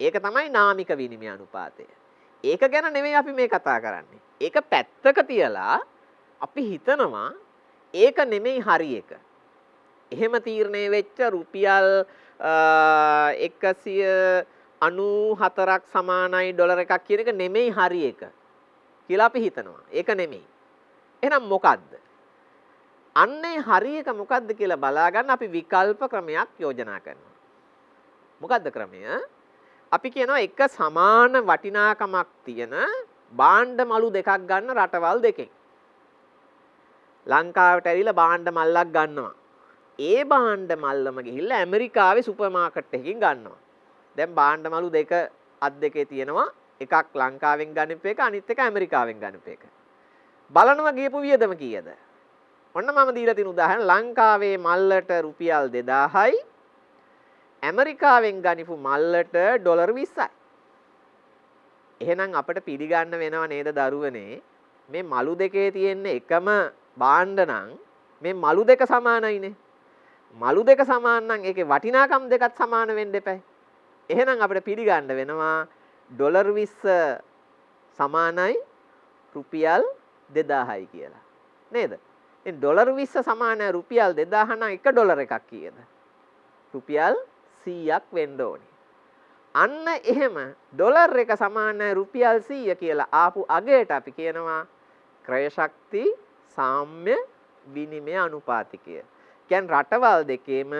ඒක තමයි නාමික විනිමය අනුපාතය. ඒක ගැන නෙමෙයි අපි මේ කතා කරන්නේ. ඒක පැත්තක තියලා අපි හිතනවා ඒක නෙමෙයි හරි එක. එහෙම තීරණය වෙච්ච රුපියල් 194ක් සමානයි ඩොලර් එකක් කියන එක නෙමෙයි හරි එක කියලා අපි හිතනවා. ඒක නෙමෙයි. එහෙනම් මොකද්ද? අන්නේ හරි එක මොකද්ද කියලා බලා ගන්න අපි විකල්ප ක්‍රමයක් යෝජනා කරනවා. මොකද්ද ක්‍රමය? අපි කියනවා එක සමාන වටිනාකමක් තියෙන භාණ්ඩ මලු දෙකක් ගන්න රටවල් දෙකෙන්. ලංකාවට ඇවිල්ලා භාණ්ඩ මල්ලක් ගන්නවා. ඒ භාණ්ඩ මල්ලම ගිහිල්ලා ඇමරිකාවේ සුපර් මාකට් එකකින් ගන්නවා. දැන් භාණ්ඩ මලු දෙක අත් දෙකේ තියෙනවා. එකක් ලංකාවෙන් ගන්නපු එක අනිත් එක ඇමරිකාවෙන් ගන්නපු එක. බලනවා ගියපු වියදම කීයද? ඔන්න මම දීලා තියෙන උදාහරණ ලංකාවේ මල්ලට රුපියල් 2000යි ඇමරිකාවෙන් ගනිපු මල්ලට ඩොලර් 20යි. එහෙනම් අපිට පිළිගන්න වෙනව නේද දරුවනේ මේ මලු දෙකේ තියෙන එකම භාණ්ඩ නම් මේ මලු දෙක සමානයිනේ. මලු දෙක සමාන නම් ඒකේ වටිනාකම් දෙකත් සමාන වෙන්න එපයි. එහෙනම් අපිට පිළිගන්න වෙනවා ඩොලර් 20 සමානයි රුපියල් 2000යි කියලා. නේද? ඉතින් ඩොලර් 20 සමාන රුපියල් 2000 නම් එක ඩොලර් එකක් කීයද? රුපියල් 100ක් වෙන්න ඕනේ. අන්න එහෙම ඩොලර් එක සමාන රුපියල් 100 කියලා ආපු අගයට අපි කියනවා ක්‍රය ශක්ති සාම්‍ය විනිමය අනුපාතිකය. කියන්නේ රටවල් දෙකේම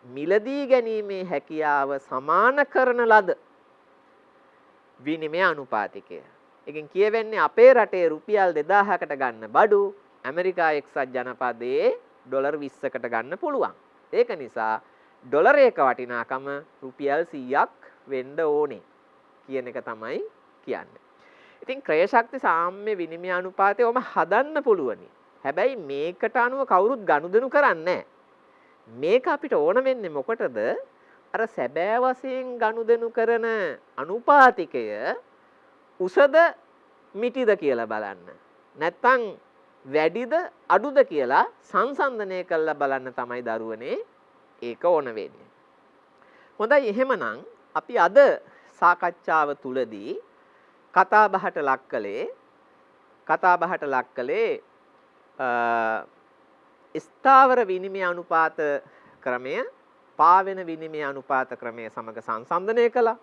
මිලදී ගැනීමේ හැකියාව සමාන කරන ලද විනිමය අනුපාතිකය. එකෙන් කියවෙන්නේ අපේ රටේ රුපියල් 2000කට ගන්න බඩු ඇමරිකා එක්සත් ජනපදයේ ඩොලර් 20කට ගන්න පුළුවන්. ඒක නිසා ඩොලර් එක වටිනාකම රුපියල් 100ක් වෙන්න ඕනේ කියන එක තමයි කියන්නේ. ඉතින් ක්‍රය ශක්ති සාම්‍ය විනිමය අනුපාතය ඔම හදන්න පුළුවනි. හැබැයි මේකට අනුව කවුරුත් ගනුදෙනු කරන්නේ නැහැ. මේක අපිට ඕන වෙන්නේ මොකටද? අර සැබෑ වශයෙන් ගනුදෙනු කරන අනුපාතිකය උසද මිටිද කියලා බලන්න. නැත්තම් වැඩිද අඩුද කියලා සංසන්දනය කරලා බලන්න තමයි දරුවනේ ඒක ඕන වෙන්නේ. හොඳයි එහෙමනම් අපි අද සාකච්ඡාව තුලදී කතා බහට ලක් කළේ ස්ථාවර විනිමය අනුපාත ක්‍රමය පාවෙන විනිමය අනුපාත ක්‍රමය සමග සංසන්දනය කළා.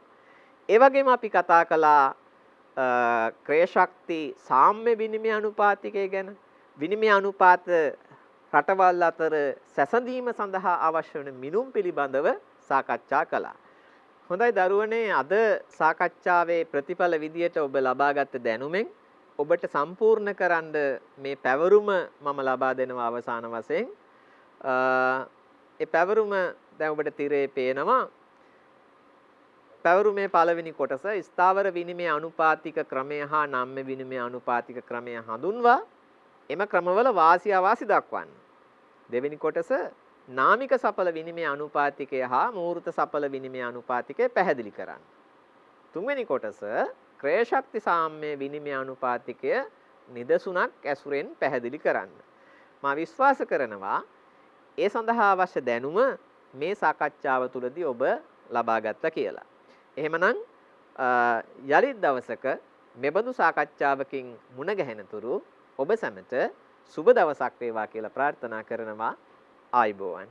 ඒ වගේම අපි කතා කළා ක්‍රය ශක්ති සාම්‍ය විනිමය අනුපාතිකය ගැන. විනිමය අනුපාත රටවල් අතර සැසඳීම සඳහා අවශ්‍ය වන මිනුම් පිළිබඳව සාකච්ඡා කළා. හොඳයි දරුවනේ අද සාකච්ඡාවේ ප්‍රතිඵල විදියට ඔබ ලබාගත් දැනුමෙන් ඔබට සම්පූර්ණ කරන්න මේ පැවරුම මම ලබා දෙනවා අවසාන වශයෙන්. ඒ පැවරුම දැන් ඔබට තිරේ පේනවා. පැවරුමේ පළවෙනි කොටස ස්ථාවර විනිමය අනුපාතික ක්‍රමය හා නම්‍ය විනිමය අනුපාතික ක්‍රමය හඳුන්වා එම ක්‍රමවල වාසි අවාසි දක්වන්න. දෙවෙනි කොටස නාමික සඵල විනිමය අනුපාතිකය හා මූර්ත සඵල විනිමය අනුපාතිකය පැහැදිලි කරන්න. තුන්වෙනි කොටස ක්‍රය ශක්ති සාම්‍ය විනිමය අනුපාතිකය නිදසුනක් ඇසුරෙන් පැහැදිලි කරන්න. මා විශ්වාස කරනවා ඒ සඳහා අවශ්‍ය දැනුම මේ සාකච්ඡාව තුළදී ඔබ ලබා ගත්තා කියලා. එහෙමනම් යලිත් දවසක මෙබඳු සාකච්ඡාවකින් මුණ ගැහෙනතුරු ඔබ සැමට සුබ දවසක් වේවා කියලා ප්‍රාර්ථනා කරනවා. ආයුබෝවන්.